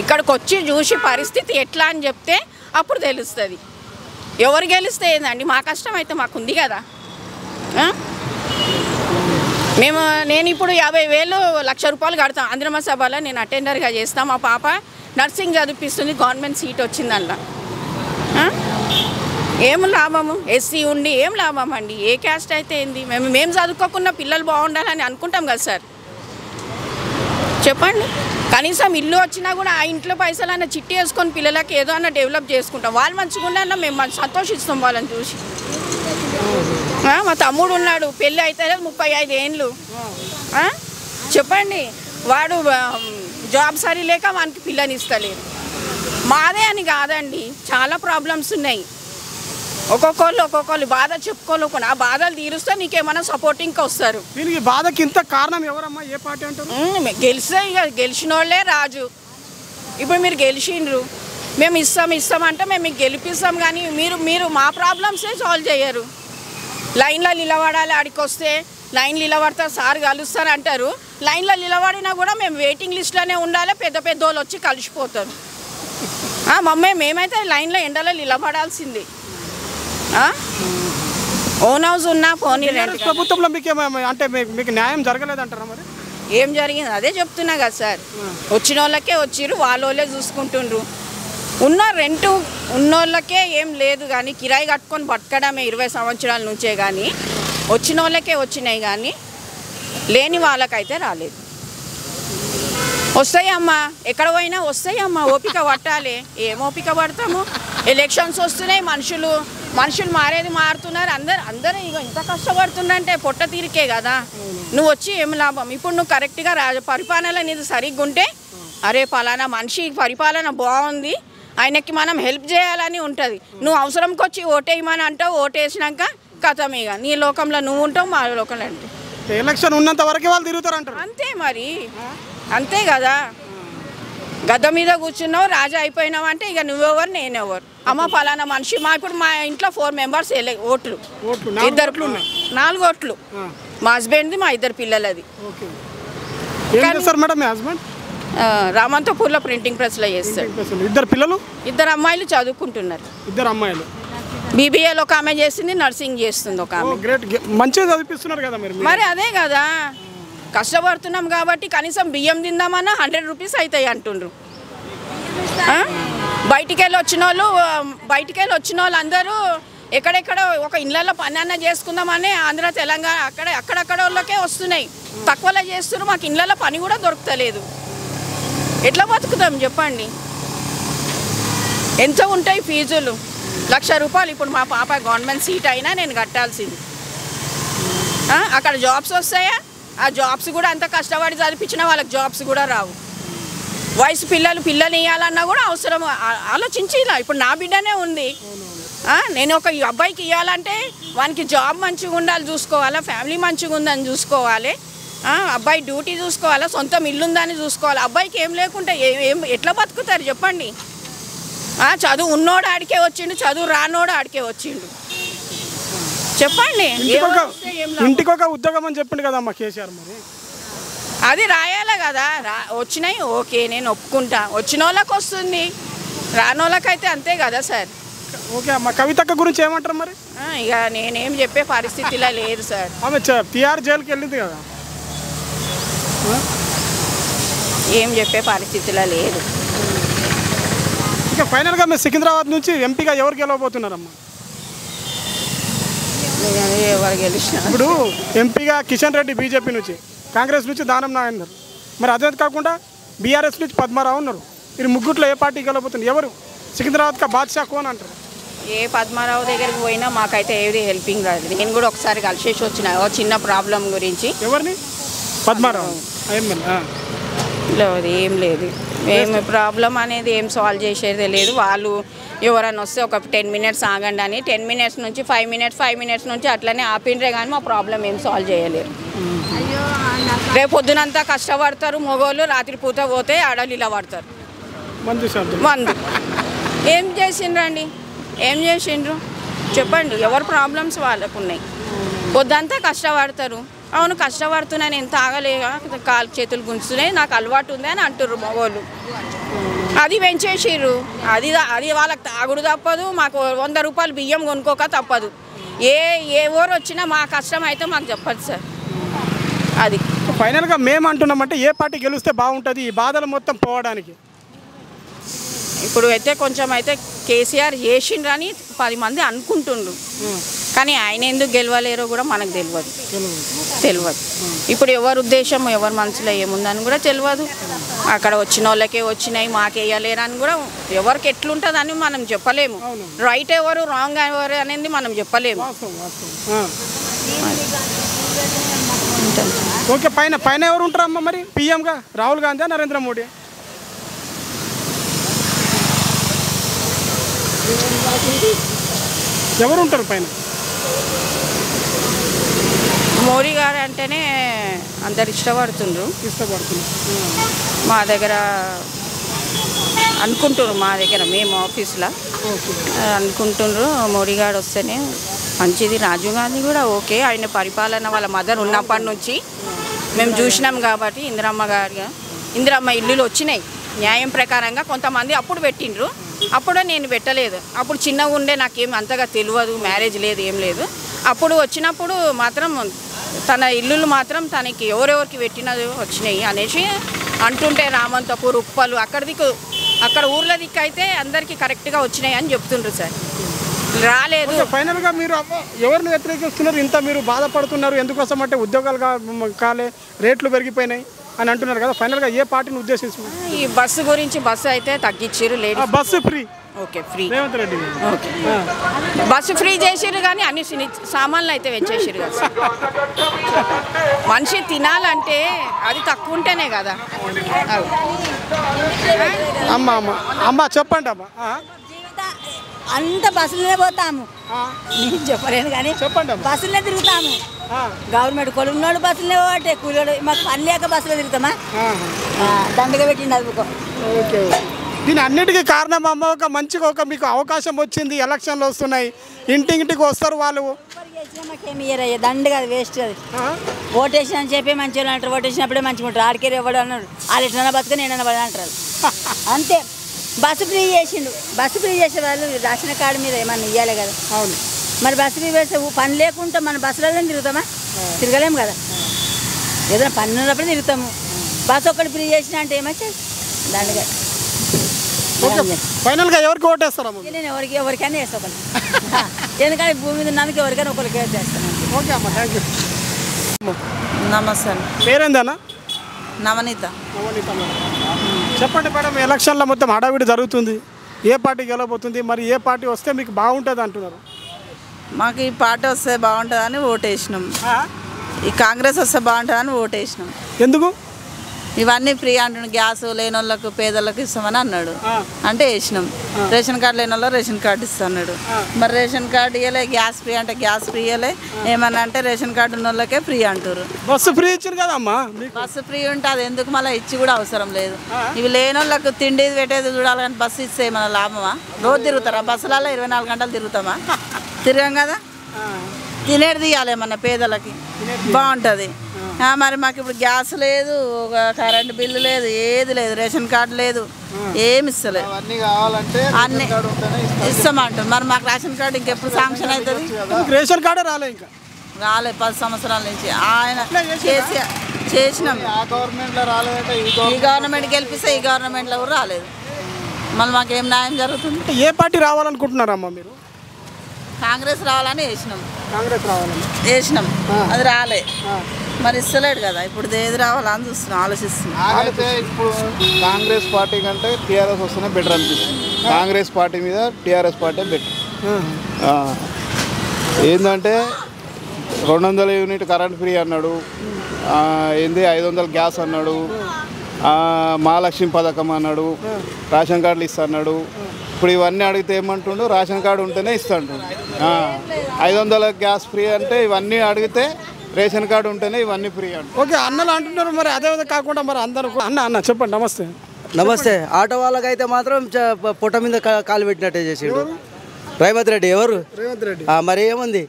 ఇక్కడికి వచ్చి చూసి పరిస్థితి ఎట్లా అని చెప్తే అప్పుడు తెలుస్తుంది ఎవరు గెలిస్తే ఏందండి మా కష్టం అయితే మాకుంది కదా నేను ఇప్పుడు 50,000 1,00,000 రూపాయలు కడతాను ఆంధ్రమ సభలో నేను అటెండర్గా చేస్తాను మా పాప నర్సింగ్ చదివిస్తుంది గవర్నమెంట్ సీట్ వచ్చిందల్లా ఏం లాభము ఎస్సీ ఉండి ఏం లాభం అండి ఏ క్యాస్ట్ అయితే ఏంది మేము చదువుకోకుండా పిల్లలు బాగుండాలని అనుకుంటాం కదా సార్ చెప్పండి కనీసం ఇల్లు వచ్చినా కూడా ఆ ఇంట్లో పైసలు అన్న చిట్టి వేసుకొని పిల్లలకి ఏదో అన్న డెవలప్ చేసుకుంటాం వాళ్ళు మంచిగా మేము సంతోషిస్తాం వాళ్ళని చూసి మా తమ్ముడు ఉన్నాడు పెళ్ళి అయితే 35 ఏళ్ళు చెప్పండి వాడు జాబ్ సరి లేక వానికి పిల్లని ఇస్తలేరు మాదే అని కాదండి చాలా ప్రాబ్లమ్స్ ఉన్నాయి ఒక్కొక్కళ్ళు బాధ చెప్పుకోలేకుండా ఆ బాధలు తీరుస్తే నీకేమైనా సపోర్టింగ్కి వస్తారు దీనికి బాధకి ఇంత కారణం ఎవరమ్మా ఏ పార్టీ అంటారు గెలిస్తే ఇక గెలిచిన వాళ్ళే రాజు ఇప్పుడు మీరు గెలిచిండ్రు మేము ఇస్తామంటే మేము మీకు గెలిపిస్తాం కానీ మీరు మా ప్రాబ్లమ్సే సాల్వ్ చేయరు లైన్లో నిలబడాలి ఆడికి వస్తే లైన్ నిలబడతారు సార్ కలుస్తారు అంటారు లైన్లో నిలబడినా కూడా మేము వెయిటింగ్ లిస్ట్లోనే ఉండాలి పెద్ద వాళ్ళు వచ్చి కలిసిపోతారు మేమైతే లైన్లో ఎండలో నిలబడాల్సింది ఓన్ హౌస్ ఉన్నా పోనీ ప్రభుత్వంలో అంటే మీకు న్యాయం జరగలేదంటారా మరి ఏం జరిగింది అదే చెప్తున్నా కదా సార్ వచ్చిన వాళ్ళకే వచ్చిర్రు వాళ్ళే చూసుకుంటుండ్రు రెంట్ ఉన్నోళ్ళకే ఏం లేదు కానీ కిరాయి కట్టుకొని బతకడమే 20 సంవత్సరాల నుంచే కానీ వచ్చిన వాళ్ళకే వచ్చినాయి కానీ లేని వాళ్ళకైతే రాలేదు వస్తాయమ్మా ఎక్కడ పోయినా వస్తాయమ్మా ఓపిక పట్టాలి ఏం ఓపిక పడతాము ఎలక్షన్స్ వస్తున్నాయి మనుషులు మనుషులు మారేది మారుతున్నారు. అందరూ ఇక ఇంత కష్టపడుతుందంటే పొట్ట తీరికే కదా. నువ్వు వచ్చి ఏం లాభం? ఇప్పుడు నువ్వు కరెక్ట్గా పరిపాలన నీది సరిగ్గా ఉంటే అరే పలానా మనిషి పరిపాలన బాగుంది, ఆయనకి మనం హెల్ప్ చేయాలని ఉంటుంది. నువ్వు అవసరంకి వచ్చి ఓటేయమని అంటావు, ఓటేసినాక కథం ఇక నీ లోకంలో నువ్వు ఉంటావు, మా లోకంలో అంటే ఎలక్షన్ ఉన్నంత వరకే వాళ్ళు తిరుగుతారు అంటారు. అంతే మరి, అంతే కదా. గద్ద మీద కూర్చున్నావు, రాజా అయిపోయినావు అంటే ఇక నువ్వెవరు నేనెవరు. అమ్మ పలానా మనిషి ఇప్పుడు మా ఇంట్లో 4 మెంబర్స్ ఓట్లు, 4 ఓట్లు. మా హస్బెండ్ది, మా 2 పిల్లలది. మేడం మీ హస్బెండ్ రామంతపూర్లో ప్రింటింగ్ ప్రెస్లో చేస్తారు. 2 పిల్లలు? 2 అమ్మాయిలు చదువుకుంటున్నారు. 2 అమ్మాయిలు. బీబీఏలో ఒక ఆమె చేస్తుంది, నర్సింగ్ చేస్తుంది ఒక ఆమె. గ్రేట్, మంచిగా చదివిస్తున్నారు కదా మరి అదే కదా, కష్టపడుతున్నాం కాబట్టి కనీసం బియ్యం తిందామన్నా 100 రూపీస్ అవుతాయి అంటుండ్రు. బయటికి వెళ్ళి వచ్చిన వాళ్ళు అందరూ ఎక్కడెక్కడ ఒక ఇళ్ళల్లో పని అన్న చేసుకుందామని ఆంధ్ర తెలంగాణ అక్కడక్కడ వాళ్ళకే వస్తున్నాయి. తక్కువలో చేస్తున్నారు, మాకు ఇళ్ళల్లో పని కూడా దొరుకుతలేదు. ఎట్లా బతుకుతాం చెప్పండి? ఎంత ఉంటాయి ఫీజులు? 1,00,000 రూపాయలు. ఇప్పుడు మా పాప గవర్నమెంట్ సీట్ అయినా నేను కట్టాల్సింది. అక్కడ జాబ్స్ వస్తాయా? ఆ జాబ్స్ కూడా అంత కష్టపడి చదివించిన వాళ్ళకి జాబ్స్ కూడా రావు. వయసు పిల్లలు ఇవ్వాలన్నా కూడా అవసరం. ఆలోచించి ఇప్పుడు నా బిడ్డనే ఉంది, నేను ఒక అబ్బాయికి ఇవ్వాలంటే వానికి జాబ్ మంచిగా ఉండాలి, చూసుకోవాలా, ఫ్యామిలీ మంచిగా ఉందని చూసుకోవాలి, అబ్బాయి డ్యూటీ చూసుకోవాలా, సొంతం ఇల్లు ఉందని చూసుకోవాలి. అబ్బాయికి ఏం లేకుంటే ఎట్లా బతుకుతారు చెప్పండి? చదువు ఉన్నోడు ఆడికే వచ్చిండు, చదువు రానోడు ఆడికే వచ్చిండు. చెప్పండి. ఇంటికి ఒక ఉద్యోగం అని చెప్పిండు కదా అమ్మ కేసీఆర్. మరి అది రాయాలి కదా. వచ్చినాయి ఓకే, నేను ఒప్పుకుంటా. వచ్చిన వాళ్ళకి వస్తుంది, రానోళ్ళకైతే అంతే కదా సార్. ఓకే అమ్మ, కవితక్క గురించి ఏమంటారు మరి? ఇక నేనేం చెప్పే పరిస్థితిలో లేదు సార్. ఆమె తిహార్ జైలుకి వెళ్ళింది కదా. ఏం చెప్పే పరిస్థితిలో లేదు. ఇక ఫైనల్గా మీరు సికింద్రాబాద్ నుంచి ఎంపీగా ఎవరు గెలవబోతున్నారమ్మా? ఎవరు గెలిచిన ఇప్పుడు ఎంపీగా కిషన్ రెడ్డి బీజేపీ నుంచి, కాంగ్రెస్ నుంచి దానం నాగేందర్, మరి అదే కాకుండా బీఆర్ఎస్ నుంచి పద్మారావు ఉన్నారు. మీరు ముగ్గుట్లో ఏ పార్టీ గెలవబోతున్నారు? ఎవరు సికింద్రాబాద్కి బాద్షా కోన్ అంటారు? ఏ పద్మారావు దగ్గరికి పోయినా మాకైతే ఏది హెల్పింగ్ రాదు. నేను కూడా ఒకసారి కలిసేసి వచ్చిన చిన్న ప్రాబ్లం గురించి. ఎవరిని? పద్మారావు. ఏం లేదు, ఏం ప్రాబ్లం అనేది ఏం సాల్వ్ చేసేదే లేదు. వాళ్ళు ఎవరైనా వస్తే ఒక 10 మినిట్స్ ఆగండి అని 10 మినిట్స్ నుంచి 5 మినిట్స్ నుంచి అట్లనే ఆపిండ్రే కానీ మా ప్రాబ్లం ఏం సాల్వ్ చేయలేరు. రేపు పొద్దునంతా కష్టపడతారు మగోళ్ళు, రాత్రి పూట పోతే ఆడవాళ్ళు ఇలా పడతారు మందు. ఏం చేసిండ్రండి? ఏం చేసిండ్రు చెప్పండి? ఎవరు ప్రాబ్లమ్స్ వాళ్ళకు ఉన్నాయి. పొద్దంతా కష్టపడతారు. అవును కష్టపడుతున్నాను, ఎంత ఆగలేక కాలు చేతులు గుంజుతున్నాయి, నాకు అలవాటు ఉంది అని అంటుర్రు మగోళ్ళు. అది పెంచేసిర్రు. అది వాళ్ళకి తాగుడు తప్పదు, మాకు 100 రూపాయలు బియ్యం కొనుక్కోక తప్పదు. ఏ ఊరు వచ్చినా మా కష్టం అయితే మాకు చెప్పదు సార్. అది ఫైనల్గా మేము అంటున్నామంటే ఏ పార్టీ గెలిస్తే బాగుంటుంది ఈ బాధలు మొత్తం పోవడానికి? ఇప్పుడు అయితే కొంచెం అయితే కేసీఆర్ చేసిండ్రని 10 మంది అనుకుంటుండ్రు, కానీ ఆయన ఎందుకు గెలవలేరో కూడా మనకు తెలియదు. ఇప్పుడు ఎవరి ఉద్దేశం ఎవరి మనసులో ఏముందని కూడా తెలియదు. అక్కడ వచ్చిన వాళ్ళకే వచ్చినాయి, మాకేయలేరని కూడా ఎవరికి ఎట్లుంటుందని మనం చెప్పలేము. రైట్ ఎవరు రాంగ్ ఎవరు అనేది మనం చెప్పలేము. ఓకే, పైన ఎవరు ఉంటారమ్మా మరి పీఎంగా? రాహుల్ గాంధీ, నరేంద్ర మోడీ? ఎవరు ఉంటారు పైన? మోడీ గారు అంటేనే అందరు ఇష్టపడుతుండ్రు. మా దగ్గర అనుకుంటున్నారు, మా దగ్గర మేము ఆఫీస్లో అనుకుంటుండ్రు మోడీ గారు వస్తేనే మంచిది. రాజీవ్ గాంధీ కూడా ఓకే, ఆయన పరిపాలన వాళ్ళ మదర్ ఉన్నప్పటి నుంచి మేము చూసినాం కాబట్టి. ఇందిరమ్మ ఇల్లులు వచ్చినాయి న్యాయం ప్రకారంగా. కొంతమంది అప్పుడు పెట్టిండ్రు, అప్పుడు నేను పెట్టలేదు. అప్పుడు చిన్నగా ఉండే నాకేం అంతగా తెలియదు, మ్యారేజ్ లేదు, ఏం లేదు. అప్పుడు వచ్చినప్పుడు మాత్రం తన ఇల్లులు మాత్రం తనకి ఎవరెవరికి పెట్టినది వచ్చినాయి అనేసి అంటుంటే రామంతపూర్, ఉప్పలు అక్కడ ఊర్ల దిక్కు అయితే అందరికీ కరెక్ట్గా వచ్చినాయి అని చెప్తుండ్రు సార్. రాలేదు. ఫైనల్గా మీరు ఎవరిని వ్యతిరేకిస్తున్నారు? ఇంత మీరు బాధపడుతున్నారు ఎందుకోసం అంటే ఉద్యోగాలు కాలే, రేట్లు పెరిగిపోయినాయి అని అంటున్నారు కదా. ఫైనల్గా ఏ పార్టీని ఉద్దేశిస్తున్నారు? ఈ బస్సు గురించి, బస్సు అయితే తగ్గించారు, లేదు bus free. Okay free. Revanth Reddy okay bus free చేసిర్రు కానీ అన్ని సామాన్లు అయితే పెంచేసిర్రు కదా సార్. మనిషి తినాలంటే అది తక్కువ ఉంటేనే కదా. అమ్మ చెప్పండి అమ్మ. అంత బస్సులనే పోతాము, నేను చెప్పలేను కానీ బస్సులనే తిరుగుతాము. గవర్నమెంట్ కొలున్నోళ్ళు బస్సులనే పోతే కూలోడు మాకు పని లేక బస్సులో తిరుగుతామా? దండగా పెట్టింది అదుకో. ఓకే, దీని అన్నిటికీ కారణం అమ్మ ఒక మంచిగా మీకు అవకాశం వచ్చింది, ఎలక్షన్లు వస్తున్నాయి, ఇంటింటికి వస్తారు వాళ్ళు. మాకేమి ఇయ్యరయ్యా, దండగా అది వేస్ట్. అది ఓటేషన్ అని చెప్పి మంచి వాళ్ళు అంటారు, ఓటేసినప్పుడే మంచిగా ఉంటారు. ఆడికేరు ఎవడు అన్నాడు, వాళ్ళు ఎట్లా బతుక నేను పడి అంటారు అంతే. బస్సు ఫ్రీ చేసిండు, బస్సు ఫ్రీ చేసే వాళ్ళు రేషన్ కార్డు మీద ఏమన్నా ఇవ్వాలి కదా. అవును, మరి బస్సు ఫ్రీ వేస్తే పని లేకుండా మన బస్సులలో తిరుగుతామా? తిరగలేము కదా. ఏదైనా పని ఉన్నప్పుడు తిరుగుతాము. బస్సు ఒక్కటి ఫ్రీ చేసిన అంటే ఏమొచ్చేది దండగా. ఫైనల్గా ఎవరికి ఓటేస్తారమ్మ? నేను ఎవరికైనా వేస్తా ఒకటి, ఎందుకంటే భూమి మీద ఉన్నందుకు ఎవరికైనా ఒకరికి వేస్తాను. ఓకే అమ్మ, థ్యాంక్ యూ. నమస్తే. పేరేందన్నా? నవనీత. చెప్పండి మేడం, ఎలక్షన్లో మొత్తం హడావిడి జరుగుతుంది, ఏ పార్టీ గెలవబోతుంది, మరి ఏ పార్టీ వస్తే మీకు బాగుంటుంది అంటున్నారు? మాకు ఈ పార్టీ వస్తే బాగుంటుందని ఓటేసినాం. ఈ కాంగ్రెస్ వస్తే బాగుంటుందని ఓటేసినాం. ఎందుకు? ఇవన్నీ ఫ్రీ అంటున్నాడు, గ్యాస్ లేని వాళ్ళకు పేదలకు ఇస్తామని అన్నాడు, అంటే వేసినాం. రేషన్ కార్డు లేని వాళ్ళు రేషన్ కార్డు ఇస్తాడు, మరి రేషన్ కార్డు ఇవ్వలే. గ్యాస్ ఫ్రీ అంటే గ్యాస్ ఫ్రీ ఇవ్వలే. ఏమన్నా అంటే రేషన్ కార్డు ఉన్న వాళ్ళకే ఫ్రీ అంటారు. బస్సు ఫ్రీ ఇచ్చారు కదమ్మా. బస్సు ఫ్రీ ఉంటే అది ఎందుకు మళ్ళీ ఇచ్చి కూడా అవసరం లేదు. ఇవి లేని వాళ్ళకు తిండి పెట్టేది చూడాలి కానీ బస్సు ఇస్తే మన లాభమా? రోజు తిరుగుతారా బస్సులలో? 24 గంటలు తిరుగుతామా? తిరగం కదా. తినేది తీయాలి మన పేదలకి, బాగుంటుంది. మరి మాకు ఇప్పుడు గ్యాస్ లేదు, కరెంటు బిల్లు లేదు, ఏది లేదు, రేషన్ కార్డు లేదు, ఏమి ఇస్తలేదు. అన్నీ ఇస్తామంటారు. మరి మాకు రేషన్ కార్డు ఇంకెప్పుడు శాంక్షన్ అవుతుంది? రేషన్ కార్డు రాలే, ఇంకా రాలే 10 సంవత్సరాల నుంచి. ఆయన చేసినాం. ఈ గవర్నమెంట్ గెలిపిస్తే ఈ గవర్నమెంట్లో కూడా రాలేదు. మళ్ళీ మాకేం న్యాయం జరుగుతుంది? ఏ పార్టీ రావాలనుకుంటున్నారమ్మా మీరు? కాంగ్రెస్ రావాలని వేసినాం. కాంగ్రెస్ రావాలని వేసినాం, అది రాలే. మరి ఇస్తలేడు కదా, ఇప్పుడు ఏది రావాలని చూస్తున్నాం, ఆలోచిస్తున్నాం. అయితే ఇప్పుడు కాంగ్రెస్ పార్టీ కంటే టీఆర్ఎస్ వస్తేనే బెటర్ అనిపిస్తుంది. కాంగ్రెస్ పార్టీ మీద టీఆర్ఎస్ పార్టీ బెటర్. ఏంటంటే 200 యూనిట్ కరెంట్ ఫ్రీ అన్నాడు, ఏంది 500 గ్యాస్ అన్నాడు, మహాలక్ష్మి పథకం అన్నాడు, రేషన్ కార్డులు ఇస్తా అన్నాడు. ఇప్పుడు ఇవన్నీ అడిగితే ఏమంటుండు, రేషన్ కార్డు ఉంటేనే ఇస్తాడు. 500 గ్యాస్ ఫ్రీ అంటే ఇవన్నీ అడిగితే రేషన్ కార్డు ఉంటేనే ఇవన్నీ ఫ్రీ అంట. ఓకే, అన్నలు అంటున్నారు. మరి అదే కాకుండా మరి అందరూ అన్న చెప్పండి. నమస్తే. నమస్తే. ఆటో వాళ్ళకైతే మాత్రం పొట్ట మీద కాలు పెట్టినట్టే చేసిండు రేవంత్ రెడ్డి. ఎవరు? రేవంత్ రెడ్డి. మరి ఏముంది,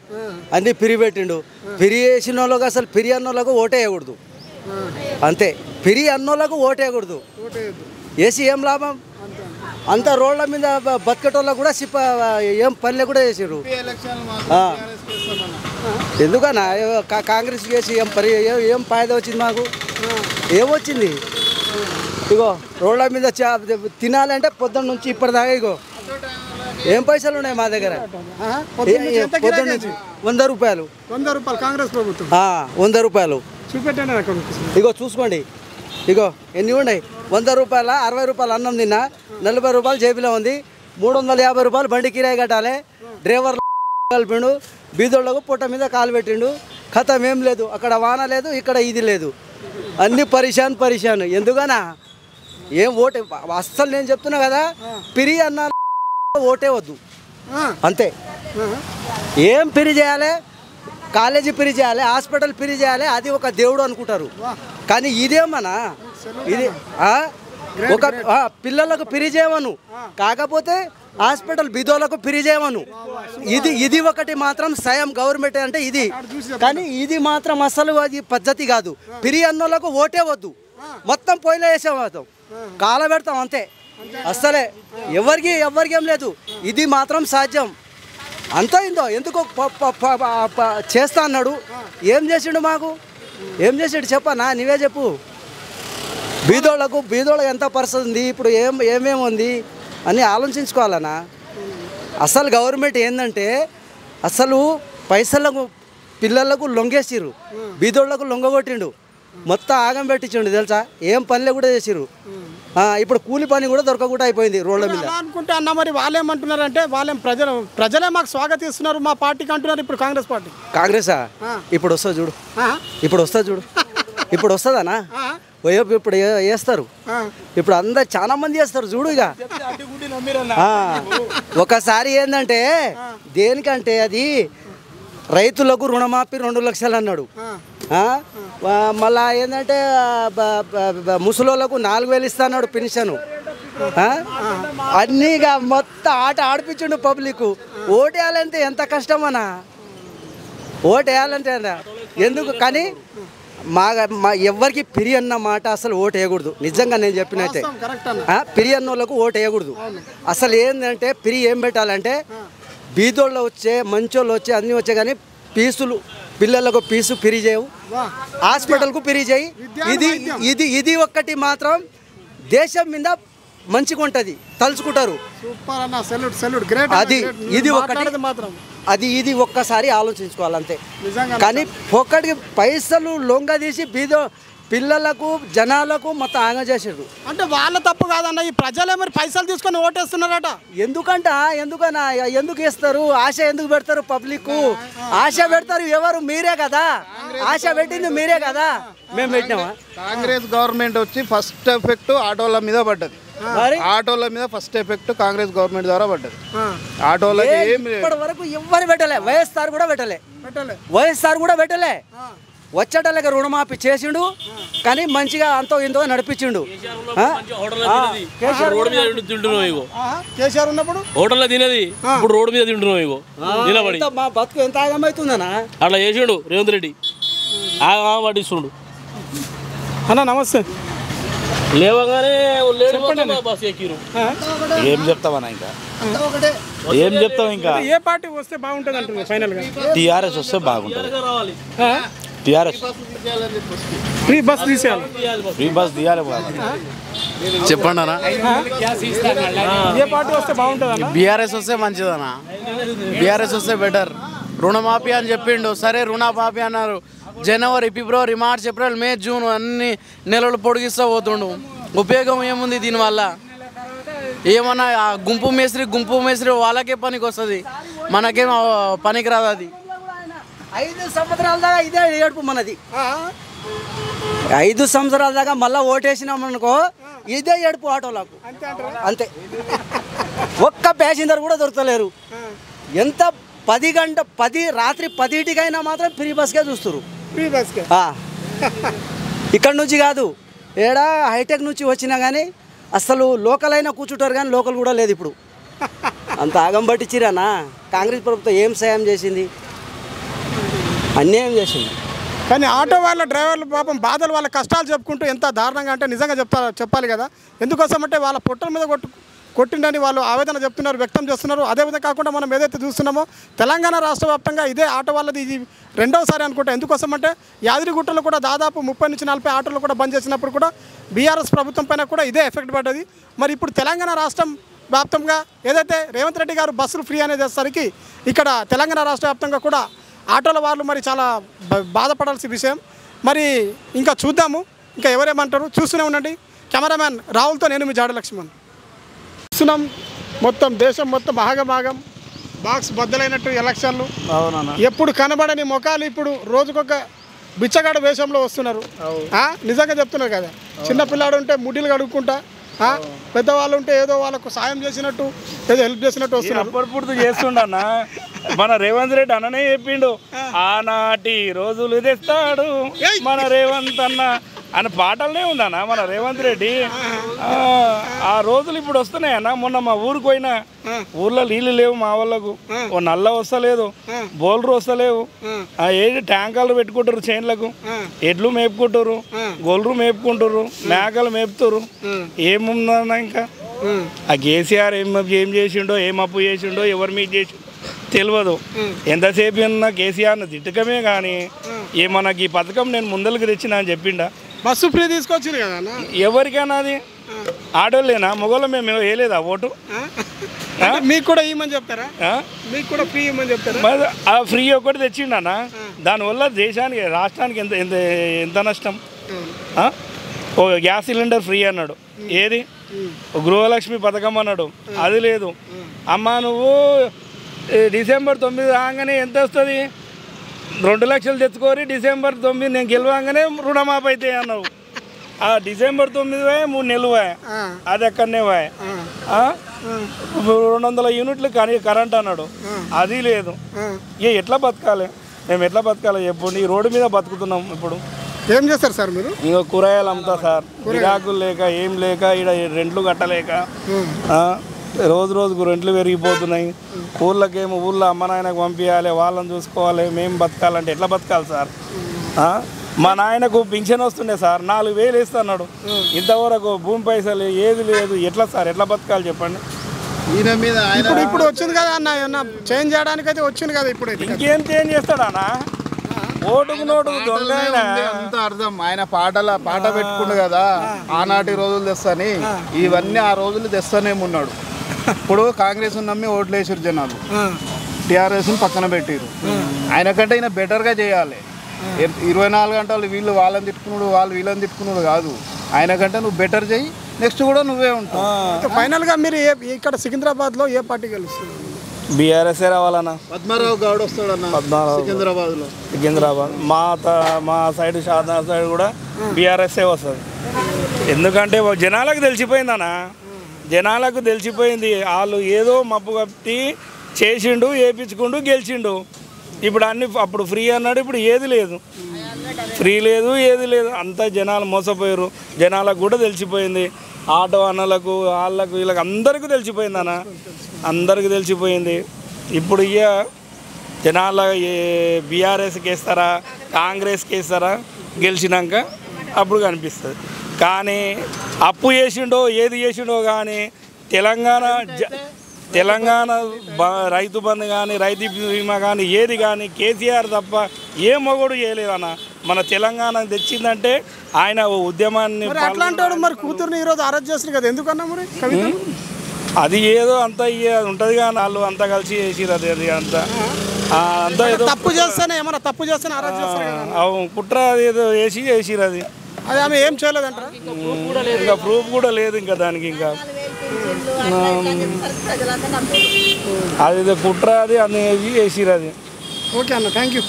అన్నీ ఫ్రీ పెట్టిండు. ఫ్రీ వేసిన వాళ్ళకి అసలు ఫ్రీ అన్నోళ్ళకు ఓటేయకూడదు, అంతే. ఫ్రీ అన్నోళ్ళకు ఓటేయకూడదు, వేసి ఏం లాభం? అంత రోడ్ల మీద బతికేటోళ్ళకు కూడా ఏం పనులు కూడా చేసారు. ఎందుకన్నా కాంగ్రెస్ చేసి ఏం ఫాయిదా వచ్చింది మాకు? ఏమొచ్చింది? ఇగో రోడ్ల మీద తినాలంటే పొద్దున్న నుంచి ఇప్పటిదాకా ఇగో ఏం పైసలు ఉన్నాయి మా దగ్గర? పొద్దున్న నుంచి 100 రూపాయలు. 100 రూపాయలు కాంగ్రెస్ ప్రభుత్వం. 100 రూపాయలు చూపెట్టండి. ఇగో చూసుకోండి, ఇగో ఎన్ని ఉన్నాయి. 100 రూపాయల 60 రూపాయలు అన్నం తిన్నా, 40 రూపాయలు జేబులో ఉంది, 350 రూపాయలు బండి కిరాయి కట్టాలి. డ్రైవర్ కలిపిండు, బీదోళ్ళకు పుట్ట మీద కాలు పెట్టిండు. ఖతం ఏం లేదు, అక్కడ వాన లేదు, ఇక్కడ ఇది లేదు, అన్ని పరిశాన్. ఎందుకనా ఏం ఓటే అస్సలు నేను చెప్తున్నా కదా, పిరి అన్న ఓటే వద్దు, అంతే. ఏం పిరి చేయాలి? కాలేజీ పిరి చేయాలి, హాస్పిటల్ పిరి చేయాలి, అది ఒక దేవుడు అనుకుంటారు. కానీ ఇదేమన్నా ఇది ఒక పిల్లలకు పిరి చేయమను, కాకపోతే హాస్పిటల్ బిధోలకు పిరి చేయమను. ఇది ఒకటి మాత్రం స్వయం గవర్నమెంట్ అంటే ఇది. కానీ ఇది మాత్రం అసలు అది పద్ధతి కాదు. పిరి అన్నోళ్ళకు ఓటే వద్దు, మొత్తం పొయ్యిలో వేసేవాళ్ళం, కాల పెడతాం అంతే. అస్సలే ఎవరికి ఏం లేదు. ఇది మాత్రం సాధ్యం. అంతా ఇందో ఎందుకు చేస్తా అన్నాడు, ఏం చేసిండు మాకు? ఏం చేసాడు చెప్పనా? నీవే చెప్పు. బీదోళ్ళకు ఎంత పరిస్థితి ఉంది ఇప్పుడు, ఏమేమి ఉంది అని ఆలోచించుకోవాలన్నా. అసలు గవర్నమెంట్ ఏంటంటే అసలు పైసలకు పిల్లలకు లొంగేసిర్రు, బీదోళ్లకు లొంగగొట్టిండు, మొత్తం ఆగం పెట్టించిండు తెలుసా. ఏం పనులే కూడా చేసిర్రు. ఇప్పుడు కూలి పని కూడా దొరకకుండా అయిపోయింది రోడ్ల మీద. అనుకుంటే అన్న మరి వాళ్ళేమంటున్నారంటే ప్రజలే మాకు స్వాగతిస్తున్నారు మా పార్టీకి అంటున్నారు. ఇప్పుడు కాంగ్రెస్ పార్టీ కాంగ్రెసా ఇప్పుడు వస్తుంది చూడు, ఇప్పుడు వస్తుందనా ఇప్పుడు వేస్తారు. ఇప్పుడు అందరు చాలా మంది చేస్తారు చూడు. ఇక ఒకసారి ఏంటంటే దేనికంటే అది రైతులకు రుణమాఫీ 2 లక్షలు అన్నాడు. మళ్ళా ఏంటంటే ముసలోళ్ళకు 4,000 ఇస్తా అన్నాడు పెన్షన్. అన్నీగా మొత్తం ఆట ఆడిపించిండు పబ్లిక్. ఓటేయాలంటే ఎంత కష్టమన్నా, ఓటేయాలంటే ఎందుకు కానీ మా ఎవరికి పిరి అన్న మాట అసలు ఓటు వేయకూడదు. నిజంగా నేను చెప్పినట్టే పిరి అన్న వాళ్ళకు ఓటు వేయకూడదు. అసలు ఏంటంటే పిరి ఏం పెట్టాలంటే బీదోళ్ళు వచ్చే మంచోళ్ళు వచ్చే అన్నీ వచ్చే కానీ పీసులు పిల్లలకు పీసు పిరి చేయవు, హాస్పిటల్కు పిరి చేయి. ఇది ఒక్కటి మాత్రం దేశం మీద మంచిగా ఉంటుంది, తలుచుకుంటారు. ఇది ఒక్కసారి ఆలోచించుకోవాలంతే. కానీ ఒక్కడికి పైసలు లొంగ తీసి బీదో పిల్లలకు జనాలకు మొత్తం ఆగ చేసారు. అంటే వాళ్ళ తప్పు కాదన్న, ఈ ప్రజలే మరి పైసలు తీసుకొని ఓటేస్తున్నారట. ఎందుకన్నా ఎందుకు ఇస్తారు? ఆశ ఎందుకు పెడతారు? పబ్లిక్ ఆశ పెడతారు. ఎవరు? మీరే కదా ఆశ పెట్టింది, మీరే కదా. మేము పెట్టినామా? కాంగ్రెస్ గవర్నమెంట్ వచ్చి ఫస్ట్ ఎఫెక్ట్ ఆటోల మీద పడ్డది. ఆటోల మీద ఫస్ట్ ఎఫెక్ట్ కాంగ్రెస్ గవర్నమెంట్ ద్వారా పడ్డది. ఆటోలకి ఇప్పటి వరకు ఎవరు పెట్టలే. వైఎస్ఆర్ కూడా పెట్టలే. వచ్చేటోళ్ళకి రుణమాఫీ చేసిండు కానీ మంచిగా అంతో ఇంతో నడిపించిండు. కేసీఆర్ ఉన్నప్పుడు హోటల్లో తినేది, ఇప్పుడు రోడ్డు మీద తింటున్నావు. నిలబడి మా బతుకు ఎంత ఆగమవుతుందనా అట్లా చేసిండు రేవంత్ రెడ్డి. పట్టిస్తుండు. అన్న నమస్తే. లేవగానే బస్ ఎక్కిరు. ఏం చెప్తామన్నా ఇంకా ఏం చెప్తాం ఇంకా? ఏ పార్టీ వస్తే బాగుంటుంది అంటున్నారు ఫైనల్ గా? టీఆర్ఎస్ వస్తే బాగుంటుంది. టీఆర్ఎస్ ఫ్రీ బస్ తీసేయాలి. ఫ్రీ బస్ తీయాలి. చెప్పండి అన్న, ఏ పార్టీ వస్తే బాగుంటుంది? బీఆర్ఎస్ వస్తే మంచిదన్నా. బీఆర్ఎస్ వస్తే బెటర్. రుణమాఫీ అని చెప్పిండు, సరే రుణమాఫీ అన్నారు. జనవరి, ఫిబ్రవరి, మార్చ్, ఏప్రిల్, మే, జూన్ అన్ని నెలలు పొడిగిస్తూ పోతుండు. ఉపయోగం ఏముంది దీనివల్ల? ఏమన్నా గుంపు మేస్త్రి వాళ్ళకే పనికి వస్తుంది, మనకేం పనికి రాదు. అది 5 సంవత్సరాల దాకా ఇదే ఏడుపు మనది. 5 సంవత్సరాల దాకా మళ్ళీ ఓటేసినాం అనుకో ఇదే ఏడుపు ఆటోలకు. అంతే. ఒక్క ప్యాసింజర్ కూడా దొరకలేరు. ఎంత 10 రాత్రి 10టికైనా మాత్రం ఫ్రీ బస్కే చూస్తారు. ఇక్కడ నుంచి కాదు, ఏడా హైటెక్ నుంచి వచ్చినా కానీ అసలు లోకల్ అయినా కూర్చుంటారు కానీ లోకల్ కూడా లేదు ఇప్పుడు. అంత ఆగం పట్టించిరానా? కాంగ్రెస్ ప్రభుత్వం ఏం సాయం చేసింది? అన్యాయం చేసింది. కానీ ఆటో వాళ్ళ డ్రైవర్లు పాపం బాధలు, వాళ్ళ కష్టాలు చెప్పుకుంటూ ఎంత దారుణంగా అంటే నిజంగా చెప్పాలి కదా. ఎందుకోసం అంటే వాళ్ళ పొట్టల మీద కొట్టిండని వాళ్ళు ఆవేదన చెప్తున్నారు, వ్యక్తం చేస్తున్నారు. అదేవిధంగా కాకుండా మనం ఏదైతే చూస్తున్నామో తెలంగాణ రాష్ట్ర వ్యాప్తంగా ఇదే ఆటో వాళ్ళది ఇది 2వసారి అనుకుంటా. ఎందుకోసం అంటే యాదగిరిగుట్టలో కూడా దాదాపు 30 నుంచి 40 ఆటోలు కూడా బంద్ చేసినప్పుడు కూడా బీఆర్ఎస్ ప్రభుత్వం పైన కూడా ఇదే ఎఫెక్ట్ పడ్డది. మరి ఇప్పుడు తెలంగాణ రాష్ట్రం వ్యాప్తంగా ఏదైతే రేవంత్ రెడ్డి గారు బస్సులు ఫ్రీ అనేది చేసేసరికి ఇక్కడ తెలంగాణ రాష్ట్ర వ్యాప్తంగా కూడా ఆటోల వాళ్ళు మరి చాలా బాధపడాల్సిన విషయం. మరి ఇంకా చూద్దాము ఇంకా ఎవరేమంటారు, చూస్తూనే ఉండండి. కెమెరామ్యాన్ రాహుల్తో నేను మీ జాడ లక్ష్మణ్. చూస్తున్నాం మొత్తం దేశం మొత్తం ఆగమాగం, బాక్స్ బద్దలైనట్టు ఎలక్షన్లు. ఎప్పుడు కనబడని ముఖాలు ఇప్పుడు రోజుకొక బిచ్చగాడ వేషంలో వస్తున్నారు. నిజంగా చెప్తున్నారు కదా. చిన్నపిల్లాడు ఉంటే ముడ్డిలు కడుక్కుంటా, పెద్దవాళ్ళు ఉంటే ఏదో వాళ్ళకు సాయం చేసినట్టు ఏదో హెల్ప్ చేసినట్టు వస్తున్నారు. అప్పుడు చేస్తుండన్న మన రేవంత్ రెడ్డి అన్ననే చెప్పిండు, ఆనాటి రోజులు తెస్తాడు మన రేవంత్ అన్న అని పాటలనే ఉందన్న మన రేవంత్ రెడ్డి. ఆ రోజులు ఇప్పుడు వస్తున్నాయన్న. మొన్న మా ఊరికి పోయినా, ఊర్లో నీళ్ళు లేవు మా వాళ్ళకు, ఓ నల్ల వస్తలేదు, బోల్రు వస్తలేవు. ఏది ట్యాంకర్లు పెట్టుకుంటారు చేన్లకు, ఎడ్లు మేపుకుంటారు, గొల్లు మేపుకుంటారు, మేకలు మేపుతారు. ఏముందన్న ఇంకా ఆ కేసీఆర్ ఏం చేసిండో, ఏం అప్పు చేసిండో, ఎవరి మీద చేసిండో తెలియదు. ఎంతసేపు అన్నా కేసీఆర్ని తిట్టకమే కానీ మనకి ఈ పథకం నేను ముందరికి తెచ్చినా అని చెప్పిండా. బస్సు ఫ్రీ తీసుకొచ్చింది కదా ఎవరికైనా అది ఆడోళ్ళేనా మొగోళ్ళ మేము వేయలేదా ఓటు? మీకు కూడా ఇవ్వమని చెప్తారా? మీకు కూడా ఫ్రీ ఇవ్వమని చెప్తారా? ఆ ఫ్రీ ఒకటి తెచ్చిండన్న, దానివల్ల దేశానికి రాష్ట్రానికి ఎంత ఎంత ఎంత నష్టం. ఓ గ్యాస్ సిలిండర్ ఫ్రీ అన్నాడు, ఏది గృహలక్ష్మి పథకం అన్నాడు, అది లేదు. అమ్మ నువ్వు డిసెంబర్ 9 రాగానే ఎంత వస్తుంది, 2 లక్షలు తెచ్చుకోరి, డిసెంబర్ 9 నేను గెలవగానే రుణమాఫీ అయితే అన్నావు. ఆ డిసెంబర్ 9 3 నెలలు అది ఎక్కడనే 200 యూనిట్లు కానీ కరెంట్ అన్నాడు, అది లేదు. ఎట్లా బతకాలి మేము, ఎట్లా బతకాలి చెప్పండి? ఈ రోడ్డు మీద బతుకుతున్నాం. ఇప్పుడు ఏం చేస్తారు సార్ మీరు? ఇంకో కూరగాయలు అమ్ముతా సార్, గిరాకులు లేక ఏం లేక, ఇక్కడ రెంట్లు కట్టలేక రోజుకు రెంట్లు పెరిగిపోతున్నాయి. ఊళ్ళకేమో ఊళ్ళో అమ్మ నాయనకు పంపించాలి, వాళ్ళని చూసుకోవాలి, మేము బతకాలంటే ఎట్లా బతకాలి సార్? మా నాయనకు పింఛన్ వస్తుండే సార్, 4,000 ఇస్తున్నాడు, ఇంతవరకు భూమి పైసలు ఏది లేదు. ఎట్లా సార్, ఎట్లా బతకాలి చెప్పండి? ఈయన మీద ఇప్పుడు వచ్చింది కదా అన్న, చేంజ్ చేయడానికి అయితే వచ్చింది కదా. ఇప్పుడు ఇంకేం చేంజ్ చేస్తాడు అన్న? ఓటుకు నోటుకు దొంగ అంత అర్థం. ఆయన పాట పెట్టుకుండు కదా, ఆనాటి రోజులు తెస్తాని, ఇవన్నీ ఆ రోజులు తెస్తానేమున్నాడు. ఇప్పుడు కాంగ్రెస్ నమ్మి ఓట్లు వేసారు జనాలు, టీఆర్ఎస్ని పక్కన పెట్టిరు. ఆయన కంటే ఈయన బెటర్గా చేయాలి. 24 గంటలు వీళ్ళు వాళ్ళని తిట్టుకున్నాడు, వాళ్ళు వీళ్ళని తిట్టుకున్నాడు కాదు. ఆయన కంటే నువ్వు బెటర్ చేయి, నెక్స్ట్ కూడా నువ్వే ఉంటావు. ఫైనల్గా మీరు ఇక్కడ సికింద్రాబాద్లో ఏ పార్టీ గెలుస్తుంది? బీఆర్ఎస్ఏ రావాలన్నా. పద్మారావు గౌడ్ వస్తాడన్న సికింద్రాబాద్లో. సికింద్రాబాద్ మా సైడ్ షాద్నగర్ సైడ్ కూడా బీఆర్ఎస్ఏ వస్తుంది. ఎందుకంటే జనాలకు తెలిసిపోయిందన్న, జనాలకు తెలిసిపోయింది. వాళ్ళు ఏదో మప్పు కట్టి చేసిండు, వేయించుకుంటూ గెలిచిండు. ఇప్పుడు అన్ని అప్పుడు ఫ్రీ అన్నాడు, ఇప్పుడు ఏది లేదు, ఫ్రీ లేదు, ఏది లేదు. అంతా జనాలు మోసపోయారు. జనాలకు కూడా తెలిసిపోయింది, ఆటో అన్నలకు వాళ్ళకు వీళ్ళకి అందరికీ తెలిసిపోయింది అన్న, అందరికీ తెలిసిపోయింది. ఇప్పుడు జనాల బీఆర్ఎస్కి వేస్తారా కాంగ్రెస్కి వేస్తారా గెలిచినాక అప్పుడు కనిపిస్తుంది. కానీ అప్పు చేసిండో ఏది చేసిండో కానీ తెలంగాణ రైతు బంధు కానీ రైతు బీమా కానీ ఏది కానీ కేసీఆర్ తప్ప ఏ మొగడు చేయలేదన్న. మన తెలంగాణ తెచ్చిందంటే ఆయన ఉద్యమాన్ని. అట్లాంటి మరి కూతురుని ఈరోజు అరెస్ట్ చేస్తారు కదా, ఎందుకన్నా మరి? అది ఏదో అంత ఉంటుంది కానీ వాళ్ళు అంతా కలిసి చేసిరు. అది అంతా ఏదో తప్పు చేస్తేనే, ఏమన్నా తప్పు చేస్తేనే అరెస్ట్ చేస్తారు. కుట్ర అది ఏదో చేసిరు. అది ఆమె ఏం చేయలేదంటారా? ఇంకా ప్రూఫ్ కూడా లేదు ఇంకా దానికి. ఇంకా అది కుట్ర అది అనేది చేసిరు. అది ఓకే అన్న, థ్యాంక్ యూ.